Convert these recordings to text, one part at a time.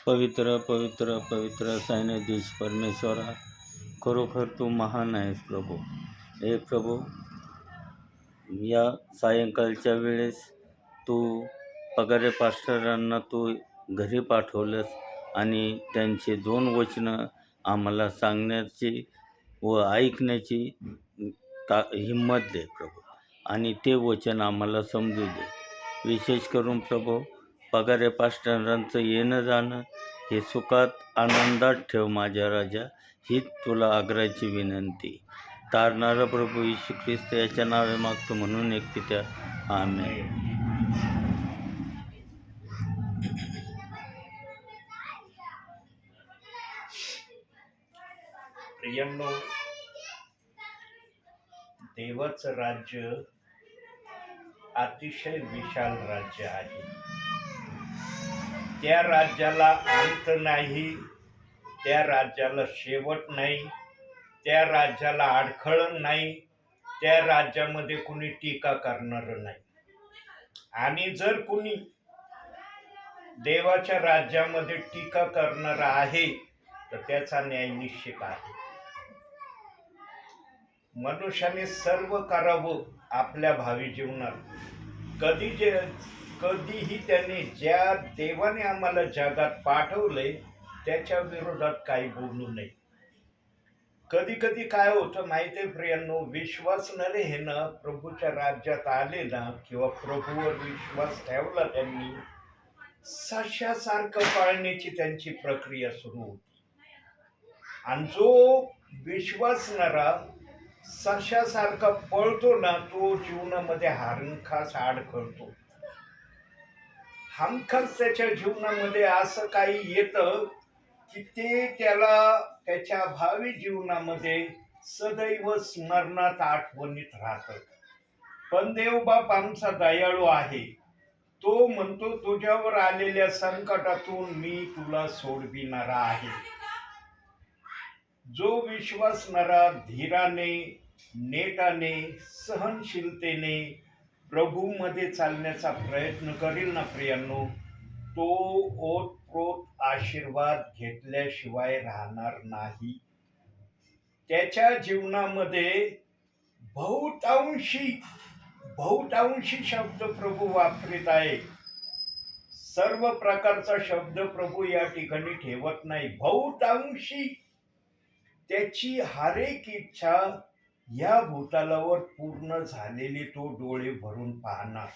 पवित्र पवित्र पवित्र सैन्याधीश परमेश्वरा, खरोखर तू महान आहेस प्रभू. हे प्रभू, या सायंकाळच्या वेळेस तू पगारे पास्टरांना तू घरी पाठवलंस आणि त्यांचे 2 वचनं आम्हाला सांगण्याची व ऐकण्याची हिंमत दे प्रभू, आणि ते वचन आम्हाला समजू दे. विशेष करून प्रभू, पगारे पास्टरांचं येणं जाणं हे सुखात आनंदात ठेव माझ्या राजा, हीच तुला आग्रहाची विनंती. तारणारा प्रभू येशू ख्रिस्त याच्या नावे मागतो म्हणून एक पित्या, आमेन. प्रियांनो, देवाचं राज्य अतिशय विशाल राज्य आहे. त्या राज्याला अंत नाही, त्या राज्याला शेवट नाही, त्या राज्याला अडखळण नाही, त्या राज्यामध्ये कुणी टीका करणारं नाही. आणि जर कुणी देवाच्या राज्यामध्ये टीका करणारा आहे तर त्याचा न्याय निश्चित आहे. मनुष्याने सर्व करावं आपल्या भावी जीवनात. कधीही त्याने ज्या देवाने आम्हाला जगात पाठवलंय त्याच्या विरोधात काही बोलू नये. कधी कधी काय होतं माहिती आहे प्रियांनो, विश्वासणारे हे ना प्रभूच्या राज्यात आले ना, किंवा प्रभूवर विश्वास ठेवला त्यांनी, सशासारखं पाळण्याची त्यांची प्रक्रिया सुरू होती. आणि जो विश्वासणारा सशासारखा पळतो ना, तो जीवनामध्ये हमखास अडखळतो. हमखास त्याच्या जीवनामध्ये असं काही येतं की ते त्याला त्याच्या भावी जीवनामध्ये सदैव स्मरणात आठवणीत राहतं. पण देवबाप आमचा दयाळू आहे. तो म्हणतो, तुझ्यावर आलेल्या संकटातून मी तुला सोडविणारा आहे. जो विश्वासणारा धीराने, नेटाने, सहनशीलतेने प्रभूमध्ये चालण्याचा प्रयत्न करील ना प्रियांनो, तो ओतप्रोत आशीर्वाद घेतल्याशिवाय राहणार नाही. त्याच्या जीवनामध्ये बहुतांशी शब्द प्रभू वापरीत आहे. सर्व प्रकारचा शब्द प्रभू या ठिकाणी ठेवत नाही. बहुतांशी त्याची हर एक इच्छा या भूतलावर पूर्ण झालेली तो डोळे भरून पाहणार.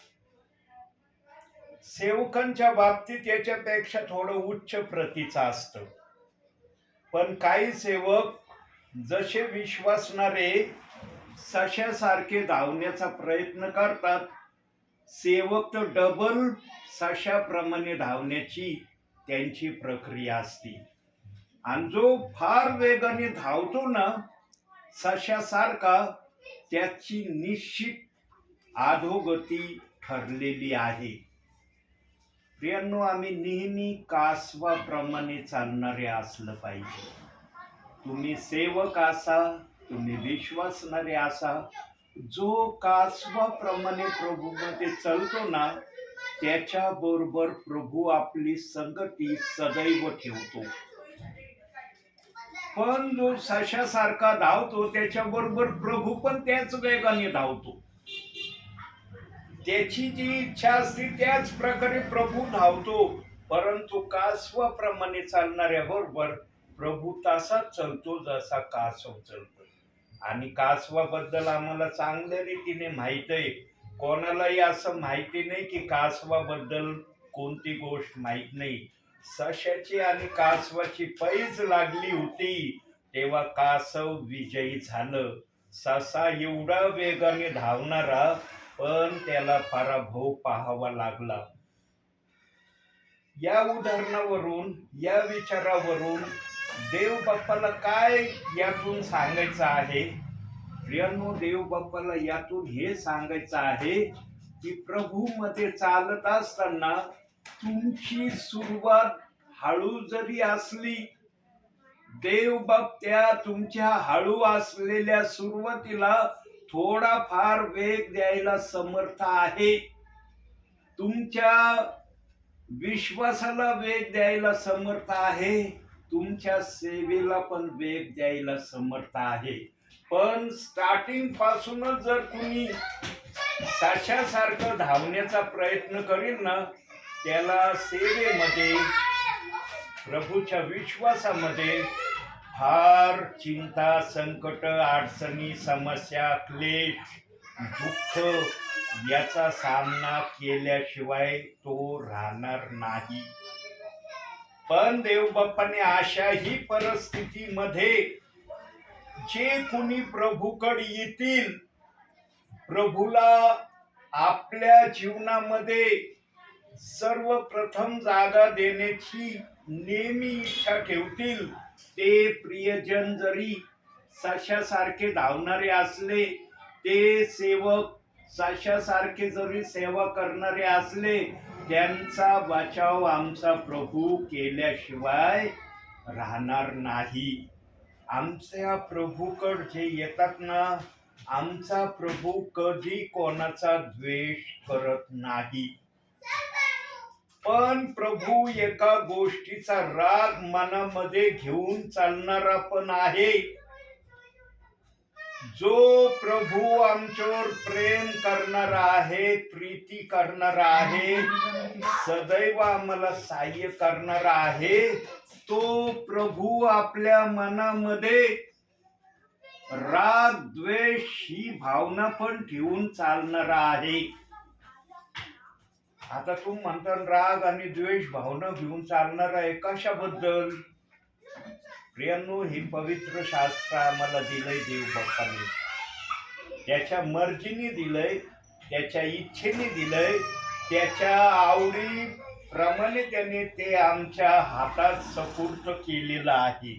सेवकांच्या बाबतीत याच्यापेक्षा थोडं उच्च प्रतीचं असतं. पण काही सेवक जसे विश्वासणारे सशासारखे धावण्याचा प्रयत्न करतात, सेवक तर डबल सशाप्रमाणे धावण्याची त्यांची प्रक्रिया असते. आणि जो फार वेगाने धावतो ना सशासारखा, त्याची निश्चित अधोगती ठरलेली आहे. प्रियांनो, आम्ही नेहमी कासवाप्रमाणे चालणारे असलं पाहिजे. तुम्ही सेवक असा, तुम्ही विश्वासणारे असा. जो कासवाप्रमाणे प्रभूमध्ये चालतो ना, त्याच्या बरोबर प्रभू आपली संगती सदैव ठेवतो. पण जो सशासारखा धावतो त्याच्याबरोबर प्रभू पण त्याच वेगाने धावतो. त्याची जी इच्छा असते त्याच प्रकारे प्रभू धावतो. परंतु कासवाप्रमाणे चालणाऱ्या बरोबर प्रभू तसाच चालतो जसा कासव चालतो. आणि कासवाबद्दल आम्हाला चांगल्या रीतीने माहित आहे. कोणालाही असं माहिती नाही की कासवाबद्दल कोणती गोष्ट माहित नाही. सशाची आणि कासवाची पैज लागली होती तेव्हा कासव विजयी झालं. ससा एवढा वेगाने धावणारा, पण त्याला पराभव पाहावा लागला. या उदाहरणावरून, या विचारावरून देव बाप्पाला काय यातून सांगायचं आहे? प्रियांनो, देव बाप्पाला यातून हे सांगायचं आहे की प्रभू मध्ये चालत असताना तुमची सुरुवात हळू जरी असली, देव बाप त्या तुमच्या हळू असलेल्या सुरुवातीला थोडाफार वेग द्यायला समर्थ आहे. तुमच्या विश्वासाला वेग द्यायला समर्थ आहे, तुमच्या सेवेला पण वेग द्यायला समर्थ आहे. पण स्टार्टिंग पासूनच जर कुणी सारखं धावण्याचा प्रयत्न करील ना, त्याला सेवेमध्ये, प्रभूच्या विश्वासामध्ये फार चिंता, संकट, अडचणी, समस्या, क्लेश, दुःख याचा सामना केल्याशिवाय तो राहणार नाही. पण देवबाप्पाने अशाही परिस्थितीमध्ये जे कुणी प्रभूकडे येतील, प्रभूला आपल्या जीवनामध्ये सर्वप्रथम जागा देण्याची नेहमी इच्छा ठेवतील, ते प्रियजन जरी सशासारखे धावणारे असले, ते सेवक सशासारखे जरी सेवा करणारे असले, त्यांचा बचाव आमचा प्रभू केल्याशिवाय राहणार नाही. आमच्या प्रभूकड जे येतात ना, आमचा प्रभू कधी कोणाचा द्वेष करत नाही. पण प्रभू एका गोष्टीचा राग मनामध्ये घेऊन चालणारा पण आहे. जो प्रभू आमच्यावर प्रेम करणारा आहे, प्रीती करणारा आहे, सदैव आम्हाला सहाय्य करणारा आहे, तो प्रभू आपल्या मनामध्ये राग द्वेष ही भावना पण ठेवून चालणारा आहे. आता तू म्हणता राग आणि द्वेष भावना घेऊन चालणार आहे, कशाबद्दल? प्रियांनो, हे पवित्र शास्त्र आम्हाला दिलंय देवबाप्पाने, त्याच्या मर्जीने दिलंय, त्याच्या इच्छेने दिलंय, त्याच्या आवडीप्रमाणे त्याने ते आमच्या हातात सुपूर्द केलेलं आहे.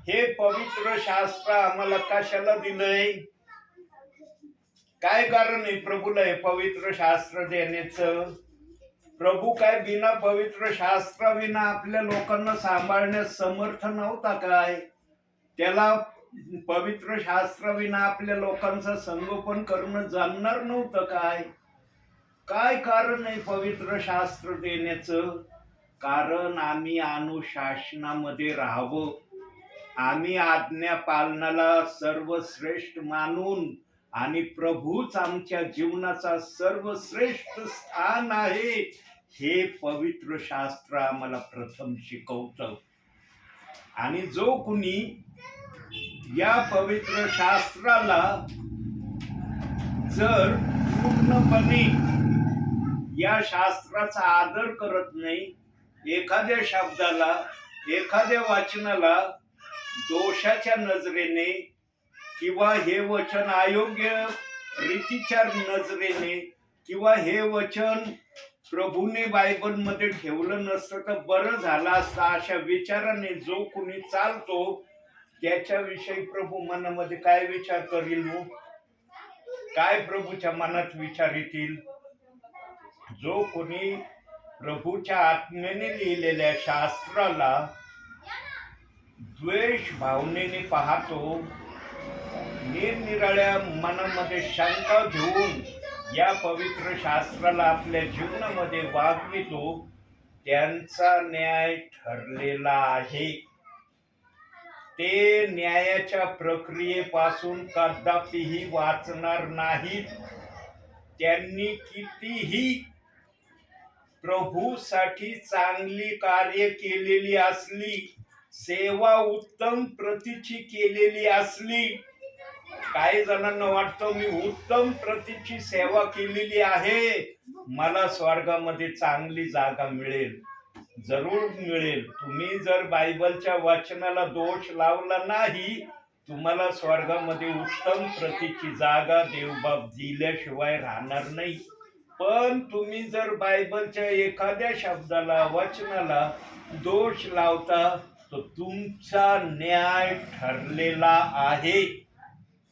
हे पवित्र शास्त्र आम्हाला कशाला दिलंय? काय कारण आहे प्रभूला हे पवित्र शास्त्र देण्याचं? प्रभू काय बिना पवित्र शास्त्राविना आपल्या लोकांना सांभाळण्यास समर्थ नव्हता काय? त्याला पवित्र शास्त्राविना आपल्या लोकांचं संगोपन करणं जमणार नव्हतं काय? काय कारण आहे पवित्र शास्त्र देण्याचं? कारण आम्ही अनुशासनामध्ये राहावं, आम्ही आज्ञा पालनाला सर्वश्रेष्ठ मानून, आणि प्रभूच आमच्या जीवनाचा सर्वश्रेष्ठ स्थान आहे, हे पवित्र शास्त्र आम्हाला प्रथम शिकवतं. आणि जो कुणी या पवित्र शास्त्राला जर पूर्णपणे या शास्त्राचा आदर करत नाही, एखाद्या शब्दाला, एखाद्या वाचनाला दोषाच्या नजरेने किंवा हे वचन अयोग्य रीतीच्या नजरेने किंवा हे वचन प्रभूने बायबलमध्ये ठेवलं नसतं तर बरं झालं असतं, अशा विचाराने जो कुणी चालतो, त्याच्याविषयी प्रभू मनामध्ये काय विचार करील? काय प्रभूच्या मनात विचार येतील? जो कोणी प्रभूच्या आत्म्याने लिहिलेल्या शास्त्राला द्वेष भावनेने पाहतो, निरनिराळ्या मनामध्ये शंका घेऊन या पवित्र शास्त्राला आपल्या जीवनामध्ये वागवितो, त्यांचा न्याय ठरलेला आहे. ते न्यायाच्या प्रक्रियेपासून कदापिही वाचणार नाहीत. त्यांनी कितीही प्रभूसाठी चांगली कार्य केलेली असली, सेवा उत्तम प्रतीची केलेली असली, काही जणांना वाटतं मी उत्तम प्रतीची सेवा केलेली आहे, मला स्वर्गामध्ये चांगली जागा मिळेल. जरूर मिळेल. तुम्ही जर बायबलच्या वचनाला दोष लावला नाही, तुम्हाला स्वर्गामध्ये उत्तम प्रतीची जागा देवबाप दिल्याशिवाय राहणार नाही. पण तुम्ही जर बायबलच्या एखाद्या शब्दाला, वचनाला दोष लावता, तर तुमचा न्याय ठरलेला आहे.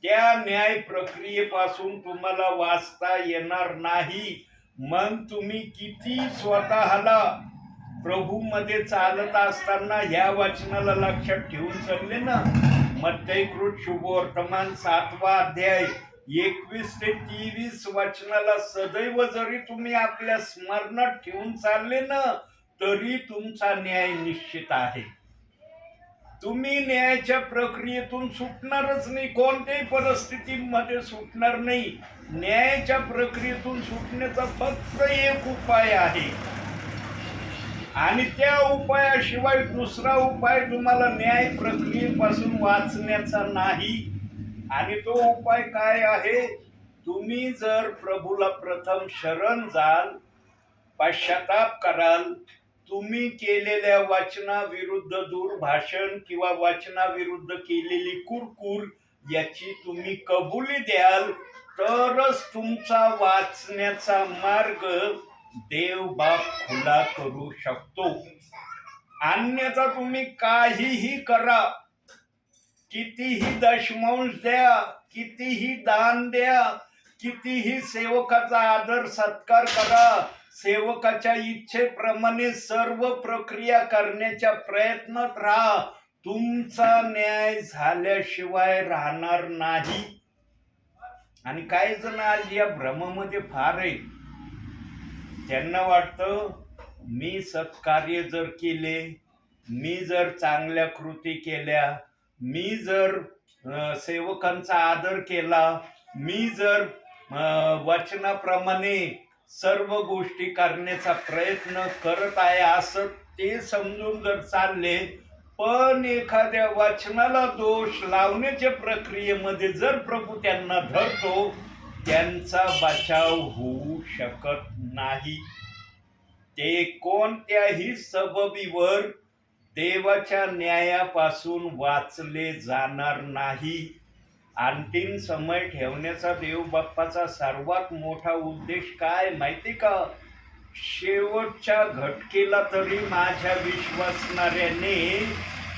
त्या न्याय प्रक्रियेपासून तुम्हाला वाचता येणार नाही. मग तुम्ही किती स्वतःला प्रभूमध्ये चालत असताना ह्या वचनाला लक्षात ठेवून चालले ना, मत्तयकृत शुभवर्तमान 7वा अध्याय 21 ते 23 वचनाला सदैव जरी तुम्ही आपल्या स्मरणात ठेवून चालले ना, तरी तुमचा न्याय निश्चित आहे. तुम्ही न्यायाच्या प्रक्रियेतून सुटणारच नाही, कोणत्याही परिस्थितीमध्ये सुटणार नाही. न्यायाच्या प्रक्रियेतून सुटण्याचा फक्त एक उपाय आहे, आणि त्या उपायाशिवाय दुसरा उपाय तुम्हाला न्याय प्रक्रियेपासून वाचण्याचा नाही. आणि तो उपाय काय आहे? तुम्ही जर प्रभूला प्रथम शरण जाल, पश्चाताप कराल, तुम्ही केलेल्या वचनाविरुद्ध दुर्भाषण किंवा वचनाविरुद्ध केलेली कुरकुर याची तुम्ही कबुली द्याल, तरच तुमचा वाचण्याचा मार्ग देव बाप खुला करू शकतो. अन्यथा तुम्ही काहीही करा, कितीही दशमांश द्या, कितीही दान द्या, कितीही सेवकाचा आदर सत्कार करा, सेवकाच्या इच्छेप्रमाणे सर्व प्रक्रिया करण्याच्या प्रयत्नात राहा, तुमचा न्याय झाल्याशिवाय राहणार नाही. आणि काही जण आज या भ्रमामध्ये फार आहे. त्यांना वाटतं मी सत्कार्य जर केले, मी जर चांगल्या कृती केल्या, मी जर सेवकांचा आदर केला, मी जर वचनाप्रमाणे सर्व गोष्टी करण्याचा प्रयत्न करत आहे असं ते समजून जर चालले, पण एखाद्या वचनाला दोष लावण्याच्या प्रक्रियेमध्ये जर प्रभू त्यांना धरतो, त्यांचा बचाव होऊ शकत नाही. ते कोणत्याही सबबीवर देवाच्या न्यायापासून वाचले जाणार नाही. अंतिम समय ठेवण्याचा देव बाप्पाचा सर्वात मोठा उद्देश काय माहिती का? शेवटच्या घटकेला तरी माझ्या विश्वासणाऱ्याने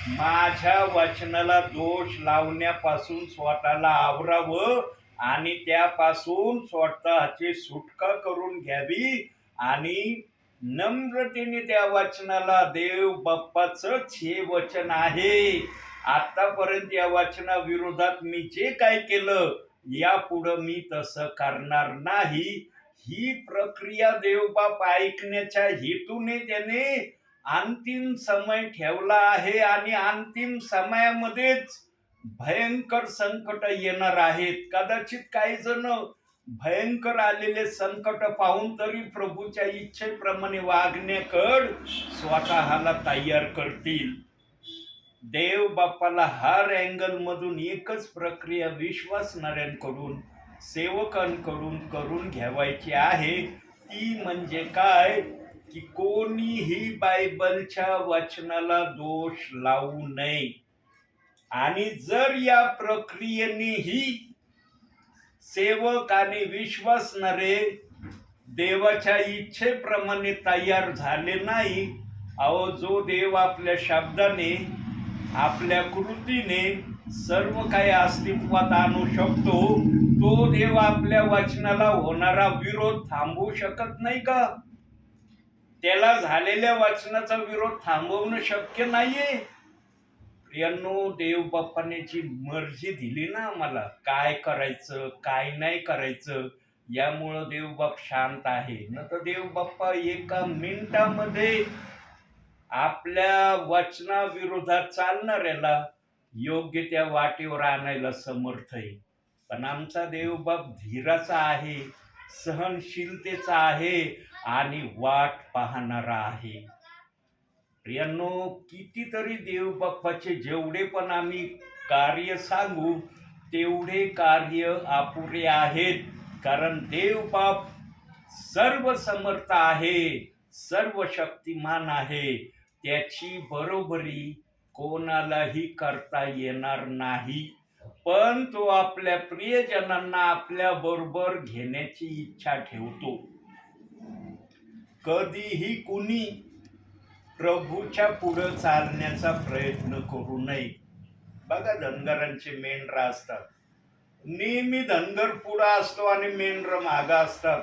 माझ्या वचनाला दोष लावण्यापासून स्वतःला आवरावं आणि त्यापासून स्वतःची सुटका करून घ्यावी, आणि नम्रतेने त्या वचनाला, देव बाप्पाचंच हे वचन आहे, आतापर्यंत या वचनाविरोधात मी जे काय केलं यापुढं मी तसं करणार नाही, ही प्रक्रिया देवबाप ऐकण्याच्या हेतूने त्याने अंतिम समय ठेवला आहे. आणि अंतिम समयामध्येच भयंकर संकट येणार आहेत. कदाचित काही जण भयंकर आलेले संकट पाहून तरी प्रभूच्या इच्छेप्रमाणे वागण्याकड स्वतःला तयार करतील. देव बाप्पाला हर अँगल मधून एकच प्रक्रिया विश्वासणाऱ्यांकडून, सेवकांकडून करून घ्यावायची आहे. ती म्हणजे काय? की कोणीही बायबलच्या वचनाला दोष लावू नये. आणि जर या प्रक्रियेनेही सेवक आणि विश्वासणारे देवाच्या इच्छेप्रमाणे तयार झाले नाही, अहो जो देव आपल्या शब्दाने, आपल्या कृतीने सर्व काही अस्तित्वात आणू शकतो, तो देव आपल्या वचनाला होणारा विरोध थांबवू शकत नाही का? त्याला झालेल्या वचनाचा विरोध थांबवणं शक्य नाहीये. प्रियांनो, देव बाप्पाने जी मर्जी दिली ना आम्हाला, काय करायचं काय नाही करायचं, यामुळं देवबाप शांत आहे. न तर देव बाप्पा एका मिनिटामध्ये आपल्या वचनाविरोधात चालणाऱ्याला योग्य त्या वाटेवर आणायला समर्थ आहे. पण आमचा देवबाप धीराचा आहे, सहनशीलतेचा आहे आणि वाट पाहणारा आहे. प्रियांनो, कितीतरी देवबाप्पाचे जेवढे पण आम्ही कार्य सांगू तेवढे कार्य अपुरे आहेत. कारण देवबाप सर्व समर्थ आहे, सर्व शक्तिमान आहे. त्याची बरोबरी कोणालाही करता येणार नाही. पण तो आपल्या प्रियजनांना आपल्या बरोबर घेण्याची इच्छा ठेवतो. कधीही कुणी प्रभूच्या पुढं चालण्याचा प्रयत्न करू नये. बघा, धनगरांचे मेंढर असतात, नेहमी धनगर पुढं असतो आणि मेंढर मागं असतात.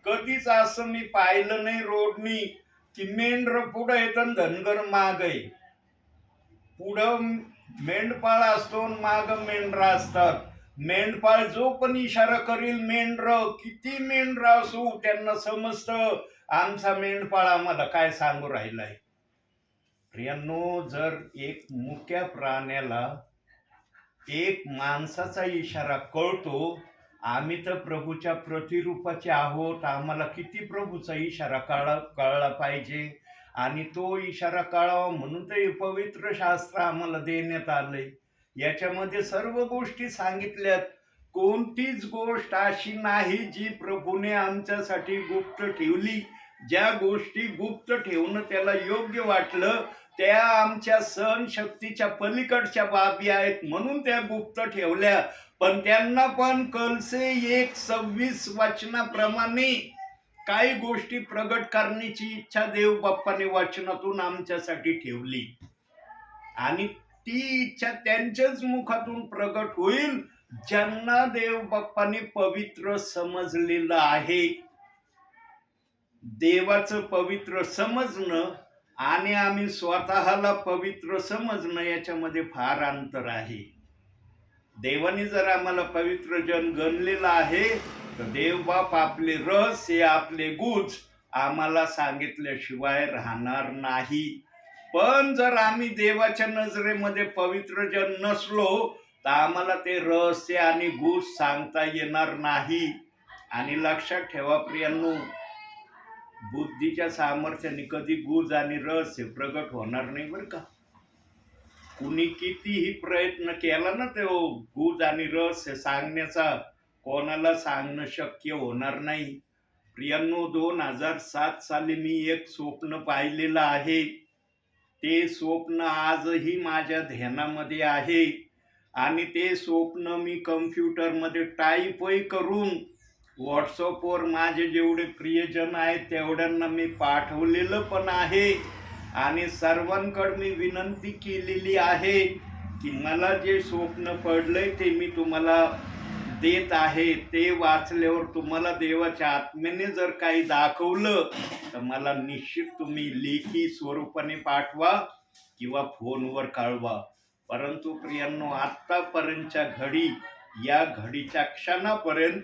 कधीच असं मी पाहिलं नाही रोडनी की मेंढर पुढं येतं धनगर माग आहे. पुढं मेंढपाळ असतो, माग मेंढर असतात. मेंढपाळ जो पण इशारा करील, मेंढर किती मेंढर असू त्यांना समजतं आमचा मेंढपाळ आम्हाला काय सांगू राहिलाय. प्रियांनो, जर एक मुक्या प्राण्याला एक माणसाचा इशारा कळतो, आम्ही तर प्रभूच्या प्रतिरूपाचे आहोत, आम्हाला किती प्रभूचा इशारा कळला पाहिजे. आणि तो इशारा कळावा म्हणून तर हे पवित्र शास्त्र आम्हाला देण्यात आलंय. याच्यामध्ये सर्व गोष्टी सांगितल्यात. कोणतीच गोष्ट अशी नाही जी प्रभूने आमच्यासाठी गुप्त ठेवली. ज्या गोष्टी गुप्त ठेवणं त्याला योग्य वाटलं त्या आमच्या सहनशक्तीच्या पलीकडच्या बाबी आहेत म्हणून त्या गुप्त ठेवल्या. पण त्यांना पण कलसे 1:26 वचनाप्रमाणे काही गोष्टी प्रगट करण्याची इच्छा देव बाप्पाने वचनातून आमच्यासाठी ठेवली. आणि ती इच्छा त्यांच्याच मुखातून प्रगट होईल ज्यांना देव बाप्पाने पवित्र समजलेलं आहे. देवाचं पवित्र समजणं आणि आम्ही स्वतःला पवित्र समजणं याच्यामध्ये फार अंतर आहे. देवाने जर आम्हाला पवित्र जन गणलेलं आहे तर देवबाप आपले रहस्य, आपले गुज आम्हाला सांगितल्याशिवाय राहणार नाही. पण जर आम्ही देवाच्या नजरेमध्ये पवित्र जन नसलो तर आम्हाला ते रहस्य आणि गुज सांगता येणार नाही. आणि लक्षात ठेवा प्रियांनो, बुद्धीच्या सामर्थ्याने कधी गुज आणि रहस्य प्रगट होणार नाही बरं का. कुणी कितीही प्रयत्न केला ना ते गुज आणि रहस्य सांगण्याचा, कोणाला सांगणं शक्य होणार नाही. प्रियांनो, 2007 साली मी एक स्वप्न पाहिलेलं आहे. ते स्वप्न आजही माझ्या ध्यानामध्ये आहे. आणि ते स्वप्न मी कम्प्युटरमध्ये टाईपही करून व्हॉट्सअपवर माझे जेवढे प्रियजन आहेत तेवढ्यांना मी पाठवलेलं पण आहे. आणि सर्वांकडे मी विनंती केलेली आहे की मला जे स्वप्न पडलंय ते मी तुम्हाला देत आहे. ते वाचल्यावर तुम्हाला देवाच्या आत्म्याने जर काही दाखवलं तर मला निश्चित तुम्ही लेखी स्वरूपाने पाठवा किंवा फोनवर कळवा. परंतु प्रियांनो, आत्तापर्यंतच्या घडी, या घडीच्या क्षणापर्यंत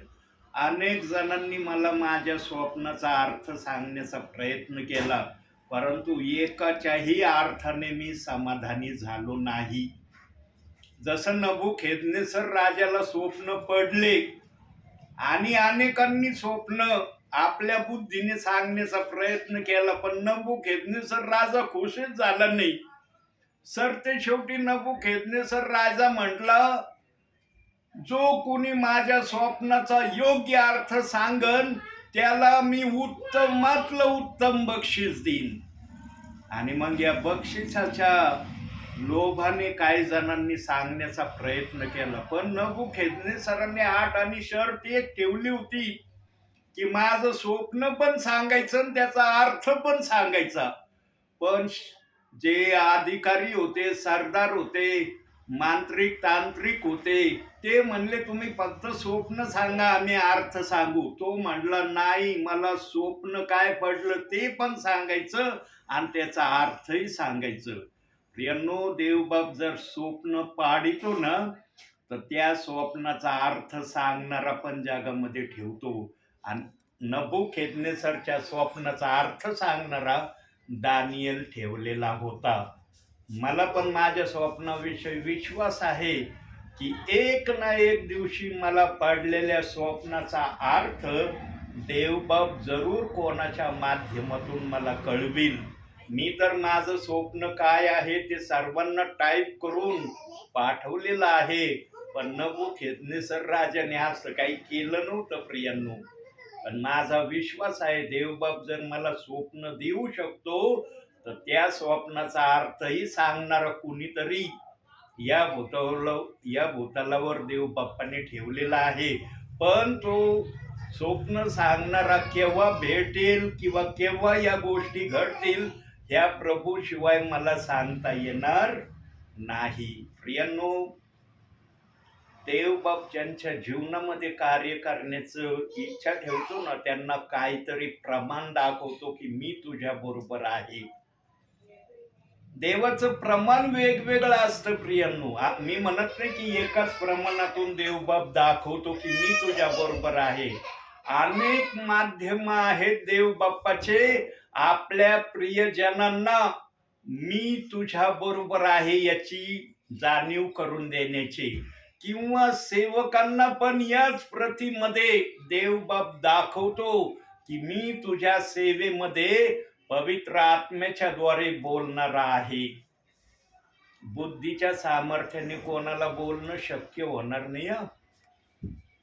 अनेक जणांनी मला माझ्या स्वप्नाचा अर्थ सांगण्याचा प्रयत्न केला, परंतु एकाच्याही अर्थाने मी समाधानी झालो नाही. जसं नबुकहेद्नेसर राजाला स्वप्न पडले आणि अनेकांनी स्वप्न आपल्या बुद्धीने सांगण्याचा प्रयत्न केला, पण नबुकहेद्नेसर राजा खुशच झाला नाही. ते शेवटी नबुकहेद्नेसर राजा म्हटला, जो कोणी माझ्या स्वप्नाचा योग्य अर्थ सांगन त्याला मी उत्तमातलं उत्तम बक्षीस देईन. आणि मग या बक्षिसाच्या लोभाने काही जणांनी सांगण्याचा प्रयत्न केला, पण नबुकहेद्नेसराने अट आणि शर्त एक ठेवली होती की माझं स्वप्न पण सांगायचं आणि त्याचा अर्थ पण सांगायचा. पण जे अधिकारी होते, सरदार होते, मांत्रिक तांत्रिक होते, ते म्हणले तुम्ही फक्त स्वप्न सांगा, आम्ही अर्थ सांगू. तो म्हणला नाही, मला स्वप्न काय पडलं ते पण सांगायचं आणि त्याचा अर्थही सांगायचं. प्रियांनो, देवबाप जर स्वप्न पाडितो ना तर त्या स्वप्नाचा अर्थ सांगणारा पण जगामध्ये ठेवतो. आणि नबुकहेद्नेसरच्या स्वप्नाचा अर्थ सांगणारा दानियल ठेवलेला होता. मला पण माझ्या स्वप्नाविषयी विश्वास आहे की एक ना एक दिवशी मला पडलेल्या स्वप्नाचा अर्थ देवबाप जरूर कोणाच्या माध्यमातून मला कळविल. मी तर माझं स्वप्न काय आहे ते सर्वांना टाईप करून पाठवलेलं आहे, पण नबुकहेद्नेसर राजाने असं काही केलं नव्हतं प्रियांनो. पण माझा विश्वास आहे देवबाप जर मला स्वप्न देऊ शकतो तर त्या स्वप्नाचा अर्थही सांगणारा कुणीतरी या भूतलावर देवबाप्पाने ठेवलेला आहे. पण तो स्वप्न सांगणारा केव्हा भेटेल किंवा केव्हा या गोष्टी घडतील ह्या प्रभू शिवाय मला सांगता येणार नाही. प्रियांनो, देवबाप ज्यांच्या जीवनामध्ये कार्य करण्याचं इच्छा ठेवतो ना त्यांना काहीतरी प्रमाण दाखवतो की मी तुझ्या बरोबर आहे. देवाचं प्रमाण वेगवेगळं असतं प्रियांनो. मी म्हणत नाही की एकाच प्रमाणातून देवबाप दाखवतो की मी तुझ्या बरोबर आहे. अनेक माध्यम आहेत देव बाप्पाचे आपल्या प्रियजनांना मी तुझ्या बरोबर आहे याची जाणीव करून देण्याची, किंवा सेवकांना पण याच प्रतीमध्ये देव बाप दाखवतो की मी तुझ्या सेवेमध्ये पवित्र आत्म्याच्या द्वारे बोलणारा आहे. बुद्धीच्या सामर्थ्याने कोणाला बोलणं शक्य होणार नाही.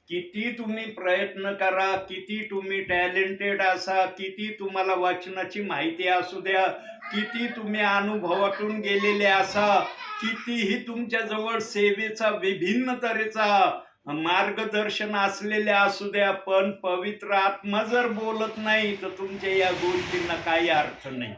किती तुम्ही प्रयत्न करा, किती तुम्ही टॅलेंटेड असा, किती तुम्हाला वाचनाची माहिती असू द्या, किती तुम्ही अनुभवातून गेलेले असा, कितीही तुमच्या जवळ सेवेचा विभिन्न तऱ्हेचा मार्गदर्शन असलेले असू द्या, पण पवित्र आत्मा जर बोलत नाही तर तुमच्या या गोष्टींना काही अर्थ नाही.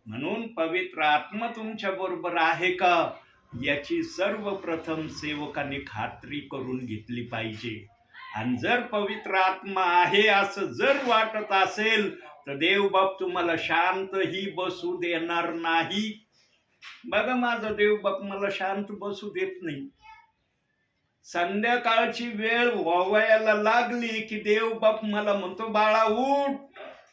म्हणून पवित्र आत्मा तुमच्या बरोबर आहे का याची सर्वप्रथम सेवकांनी खात्री करून घेतली पाहिजे. आणि जर पवित्र आत्मा आहे असं जर वाटत असेल तर देव बाप तुम्हाला शांतही बसू देणार नाही. बघा, माझा देव बाप मला शांत बसू देत नाही. संध्याकाळची वेळ व्हावयाला लागली की देव बाप मला म्हणतो, बाळा उठ,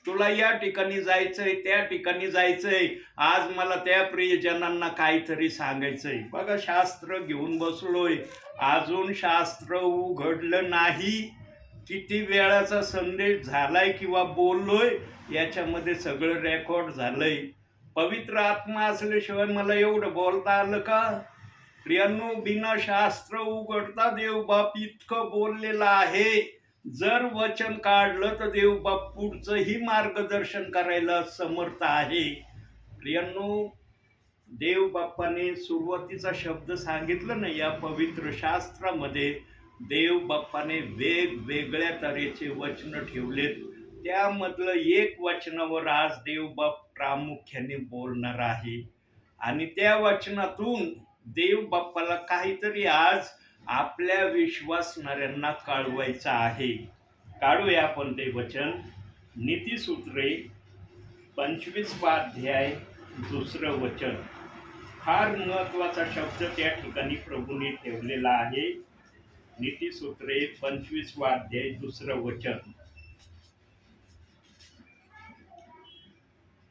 तुला या ठिकाणी जायचंय, त्या ठिकाणी जायचंय, आज मला त्या प्रियजनांना काहीतरी सांगायचंय. बघा, शास्त्र घेऊन बसलोय, अजून शास्त्र उघडलं नाही. किती वेळाचा संदेश झालाय किंवा बोललोय याच्यामध्ये सगळं रेकॉर्ड झालंय. पवित्र आत्मा असल्याशिवाय मला एवढं बोलता आलं का? प्रियांनो, बिना शास्त्र उघडता देव बाप इतकं बोललेलं आहे. जर वचन काढलं तर देव बाप पुढचंही मार्गदर्शन करायला समर्थ आहे. प्रियांनो, देव बाप्पाने सुरुवातीचा शब्द सांगितलं ना, या पवित्र शास्त्रामध्ये देव बाप्पाने वेगवेगळ्या तऱ्हेचे वचन ठेवलेत. त्यामधलं एक वचनावर आज देव बाप प्रामुख्याने बोलणार आहे. आणि त्या वचनातून देव बाप्पाला काहीतरी आज आपल्या विश्वासणाऱ्यांना कळवायचं आहे. काढूया आपण ते वचन. नीतिसूत्रे 25वा अध्याय 2रं वचन. फार महत्वाचा शब्द त्या ठिकाणी प्रभूने ठेवलेला आहे. नीतिसूत्रे 25वा अध्याय 2रं वचन.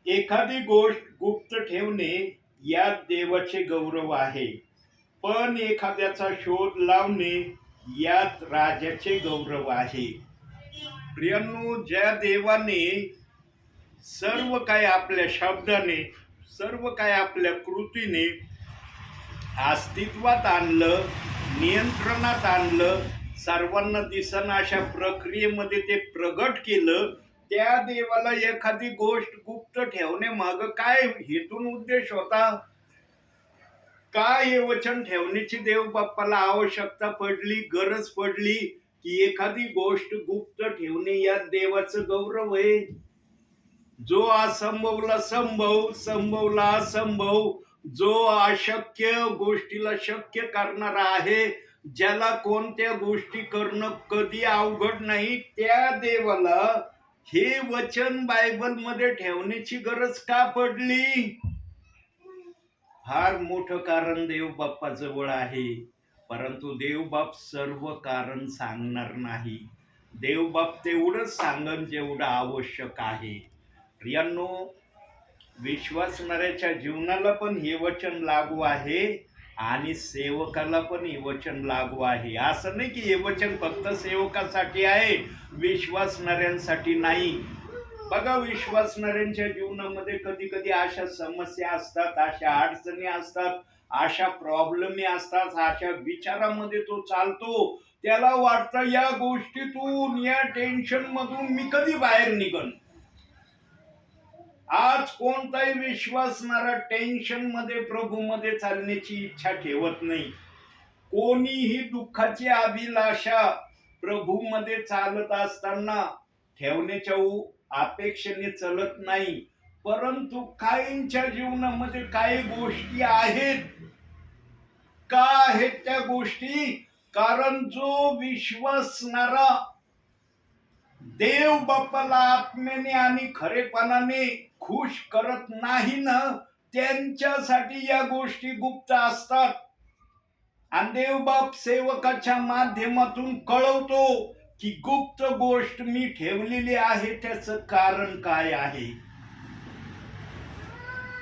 एखादी गोष्ट गुप्त ठेवणे यात देवाचे गौरव आहे, पण एखाद्याचा शोध लावणे यात राजाचे गौरव आहे. प्रियांनो, ज्या देवाने सर्व काही आपल्या शब्दाने, सर्व काही आपल्या कृतीने अस्तित्वात आणलं, नियंत्रणात आणलं, सर्वांना दिसणं अशा प्रक्रियेमध्ये ते प्रगट केलं, त्या देवाला एखादी गोष्ट गुप्त ठेवणे माग काय हेतून उद्देश होता? काय हे वचन ठेवण्याची देव बाप्पाला आवश्यकता पडली, गरज पडली की एखादी गोष्ट गुप्त ठेवणे यात देवाचं गौरव आहे? जो असंभवला संभव, संभवला असंभव, जो अशक्य गोष्टीला शक्य करणारा आहे, ज्याला कोणत्या गोष्टी करणं कधी अवघड नाही, त्या देवाला हे वचन बायबलमध्ये ठेवण्याची गरज का पडली? फार मोठं कारण देव बाप्पा जवळ आहे, परंतु देव बाप सर्व कारण सांगणार नाही. देव बाप तेवढंच सांगन जेवढं आवश्यक आहे. प्रियांनो, विश्वासणाऱ्याच्या जीवनाला पण हे वचन लागू आहे आणि सेवकाला पण हे वचन लागू आहे. असं नाही की हे वचन फक्त सेवकासाठी आहे, विश्वासणाऱ्यांसाठी नाही. बघा, विश्वासणाऱ्यांच्या जीवनामध्ये कधी कधी अशा समस्या असतात, अशा अडचणी असतात, अशा प्रॉब्लेम असतात, अशा विचारामध्ये तो चालतो. त्याला वाटतं या गोष्टीतून, या टेन्शन मधून मी कधी बाहेर निघन. आज कोणताही विश्वासणारा टेन्शन मध्ये, प्रभू मध्ये चालण्याची इच्छा ठेवत नाही. कोणीही दुःखाची अभिलाषा प्रभू मध्ये चालत असताना ठेवण्याच्या अपेक्षेने चालत नाही. परंतु काहींच्या जीवनामध्ये काही गोष्टी आहेत. का आहेत त्या गोष्टी? कारण जो विश्वासणारा देव बाप्पाला आत्म्याने आणि खरेपणाने खुश करत नाही ना, त्यांच्यासाठी या गोष्टी गुप्त असतात. आणि देव बाप सेवकाच्या माध्यमातून कळवतो की गुप्त गोष्ट मी ठेवलेली आहे, त्याचं कारण काय आहे?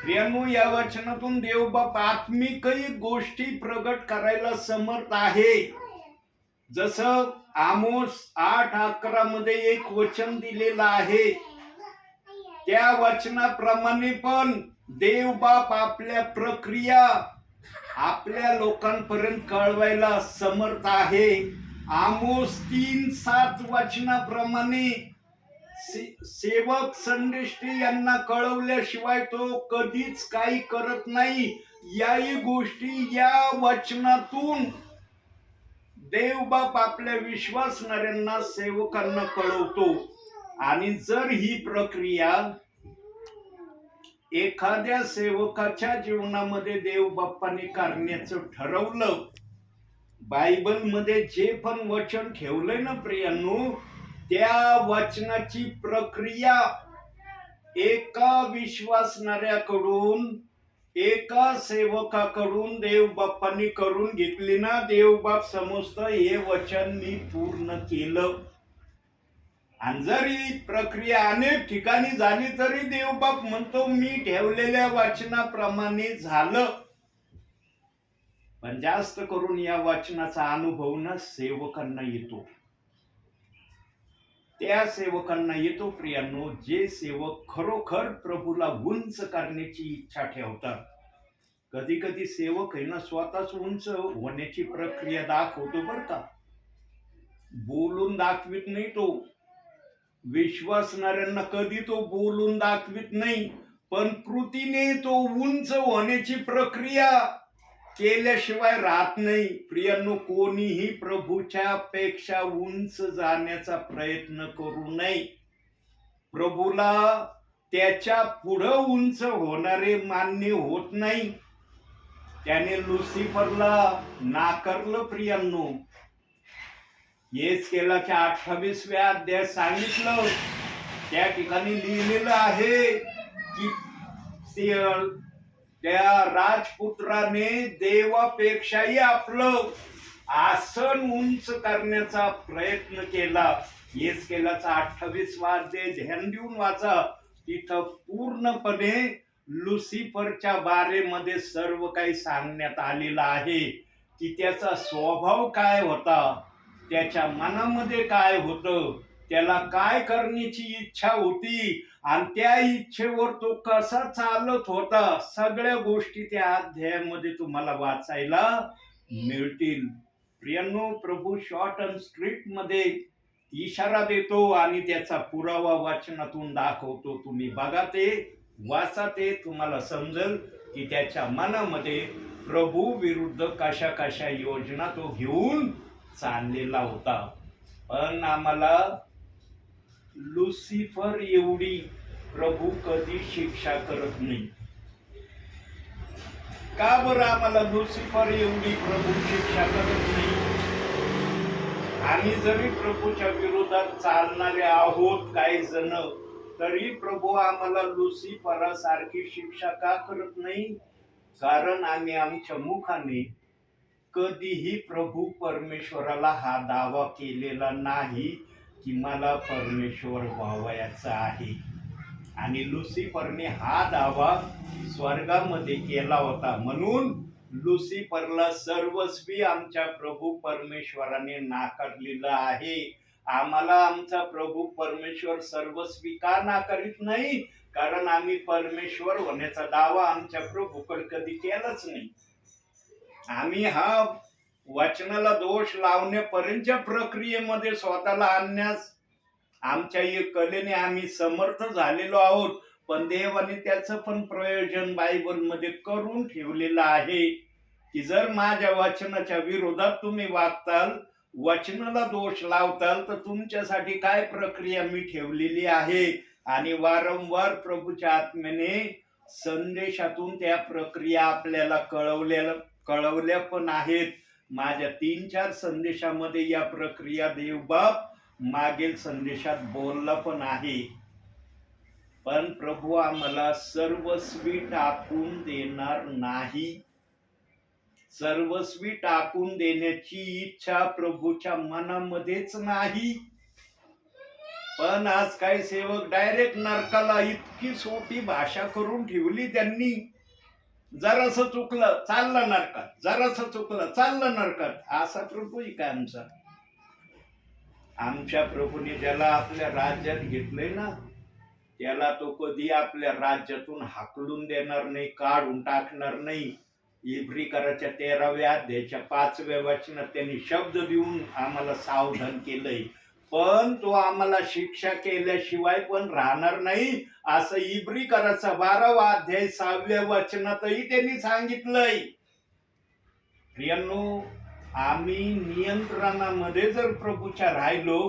प्रियांनो, या वचनातून देवबाप आत्मिकही गोष्टी प्रगट करायला समर्थ आहे. जसं आमोस 8:11 मध्ये एक वचन दिलेलं आहे, त्या वचनाप्रमाणे पण देवबाप आपल्या प्रक्रिया आपल्या लोकांपर्यंत कळवायला समर्थ आहे. आमोस 3:7 वचनाप्रमाणे सेवक संदेष्टी यांना कळवल्याशिवाय तो कधीच काही करत नाही. याही गोष्टी या वचनातून देवबाप आपल्या विश्वासणाऱ्यांना, सेवकांना कळवतो. आणि जर ही प्रक्रिया एखाद्या सेवकाच्या जीवनामध्ये देवबाप्पाने करण्याचं ठरवलं, बायबलमध्ये जे पण वचन ठेवलंय ना प्रियांनो, त्या वचनाची प्रक्रिया एका विश्वासणाऱ्याकडून, एका सेवकाकडून देवबाप्पांनी करून घेतली ना, देवबाप समजतं हे वचन मी पूर्ण केलं. आणि जरी प्रक्रिया अनेक ठिकाणी झाली तरी देवबाप म्हणतो मी ठेवलेल्या वचनाप्रमाणे झालं. पण जास्त करून या वचनाचा अनुभव ना सेवकांना येतो. त्या सेवकांना येतो प्रियांनो, जे सेवक खरोखर प्रभूला उंच करण्याची इच्छा ठेवतात. कधी कधी सेवक आहे ना स्वतःच उंच होण्याची प्रक्रिया दाखवतो बर का, बोलून दाखवित नाही. तो विश्वासणाऱ्यांना कधी तो बोलून दाखवित नाही, पण कृतीने तो उंच होण्याची प्रक्रिया केल्याशिवाय राहत नाही. प्रियांनो, कोणीही प्रभूच्या पेक्षा उंच जाण्याचा प्रयत्न करू नये. प्रभूला त्याच्या पुढं उंच होणारे मान्य होत नाही. त्याने लुसिफरला नाकारलं प्रियांनो. एस्केलाच्या 28व्या अध्यायात सांगितलं, त्या ठिकाणी लिहिलेलं आहे की त्या राजपुत्राने देवापेक्षाही आपलं आसन उंच करण्याचा प्रयत्न केला. एस्केलाचा 28वा अध्याय ध्यान देऊन वाचा. तिथं पूर्णपणे लुसिफरच्या बारेमध्ये सर्व काही सांगण्यात आलेलं आहे की त्याचा स्वभाव काय होता, त्याच्या मनामध्ये काय होतं, त्याला काय करण्याची इच्छा होती आणि त्या इच्छेवर तो कसा चालत होता. सगळ्या गोष्टी त्या अध्यायामध्ये तुम्हाला वाचायला मिळतील. प्रियांनो, प्रभू शॉर्ट अँड स्ट्रीट मध्ये इशारा देतो आणि त्याचा पुरावा वचनातून दाखवतो. तुम्ही बघा ते, वाचा ते, तुम्हाला समजेल की त्याच्या मनामध्ये प्रभू विरुद्ध कशा कशा योजना तो घेऊन चाललेला होता. पण आम्हाला लुसिफर एवढी प्रभू कधी शिक्षा करत नाही. का बरं आम्हाला लुसिफर एवढी प्रभू शिक्षा करत नाही? आम्ही जरी प्रभूच्या विरोधात चालणारे आहोत काही जण, तरी प्रभू आम्हाला लुसिफरासारखी शिक्षा का करत नाही? कारण आम्ही आमच्या मुखाने कधीही प्रभू परमेश्वराला हा दावा केलेला नाही की मला परमेश्वर व्हावयाचा आहे. आणि लुसिफरने हा दावा स्वर्गामध्ये केला होता. म्हणून लुसिफरला सर्वस्वी आमच्या प्रभू परमेश्वराने नाकारलेलं आहे. आम्हाला आमचा प्रभू परमेश्वर सर्वस्वी का नाकारित नाही? कारण आम्ही परमेश्वर होण्याचा दावा आमच्या प्रभूकडे कधी केलाच नाही. आम्ही हा वचनाला दोष लावण्यापर्यंतच्या प्रक्रियेमध्ये स्वतःला आणण्यास आमच्या कलेने आम्ही समर्थ झालेलो आहोत. पण देवाने त्याचं पण प्रयोजन बायबलमध्ये करून ठेवलेलं आहे की जर माझ्या वचनाच्या विरोधात तुम्ही वागताल, वचनाला दोष लावताल, तर तुमच्यासाठी काय प्रक्रिया मी ठेवलेली आहे. आणि वारंवार प्रभूच्या आत्म्याने संदेशातून त्या प्रक्रिया आपल्याला कळवल्या पण आहेत. माझ्या 3-4 संदेशामध्ये या प्रक्रिया देवबाप मागील संदेशात बोलला पण आहे. पण प्रभू आम्हाला सर्वस्वी टाकून देणार नाही. सर्वस्वी टाकून देण्याची इच्छा प्रभूच्या मनामध्येच नाही. पण आज काय सेवक डायरेक्ट नरकाला, इतकी सोपी भाषा करून ठेवली त्यांनी. जरासं चुकलं चाललं नरकात, जरासं चुकलं चाललं नरकात. असा प्रभू आहे का आमचा? आमच्या प्रभूने ज्याला आपल्या राज्यात घेतलंय ना, त्याला तो कधी आपल्या राज्यातून हाकलून देणार नाही, काढून टाकणार नाही. इब्रिकराच्या 13व्या अध्यायाच्या 5व्या वचनात त्यांनी शब्द देऊन आम्हाला सावधान केलंय. पण तो आम्हाला शिक्षा केल्याशिवाय पण राहणार नाही, असं इब्रिकराचा 12वा अध्याय 6व्या वचनातही त्यांनी सांगितलंय. प्रियांनो, आम्ही नियंत्रणामध्ये जर प्रभूच्या राहिलो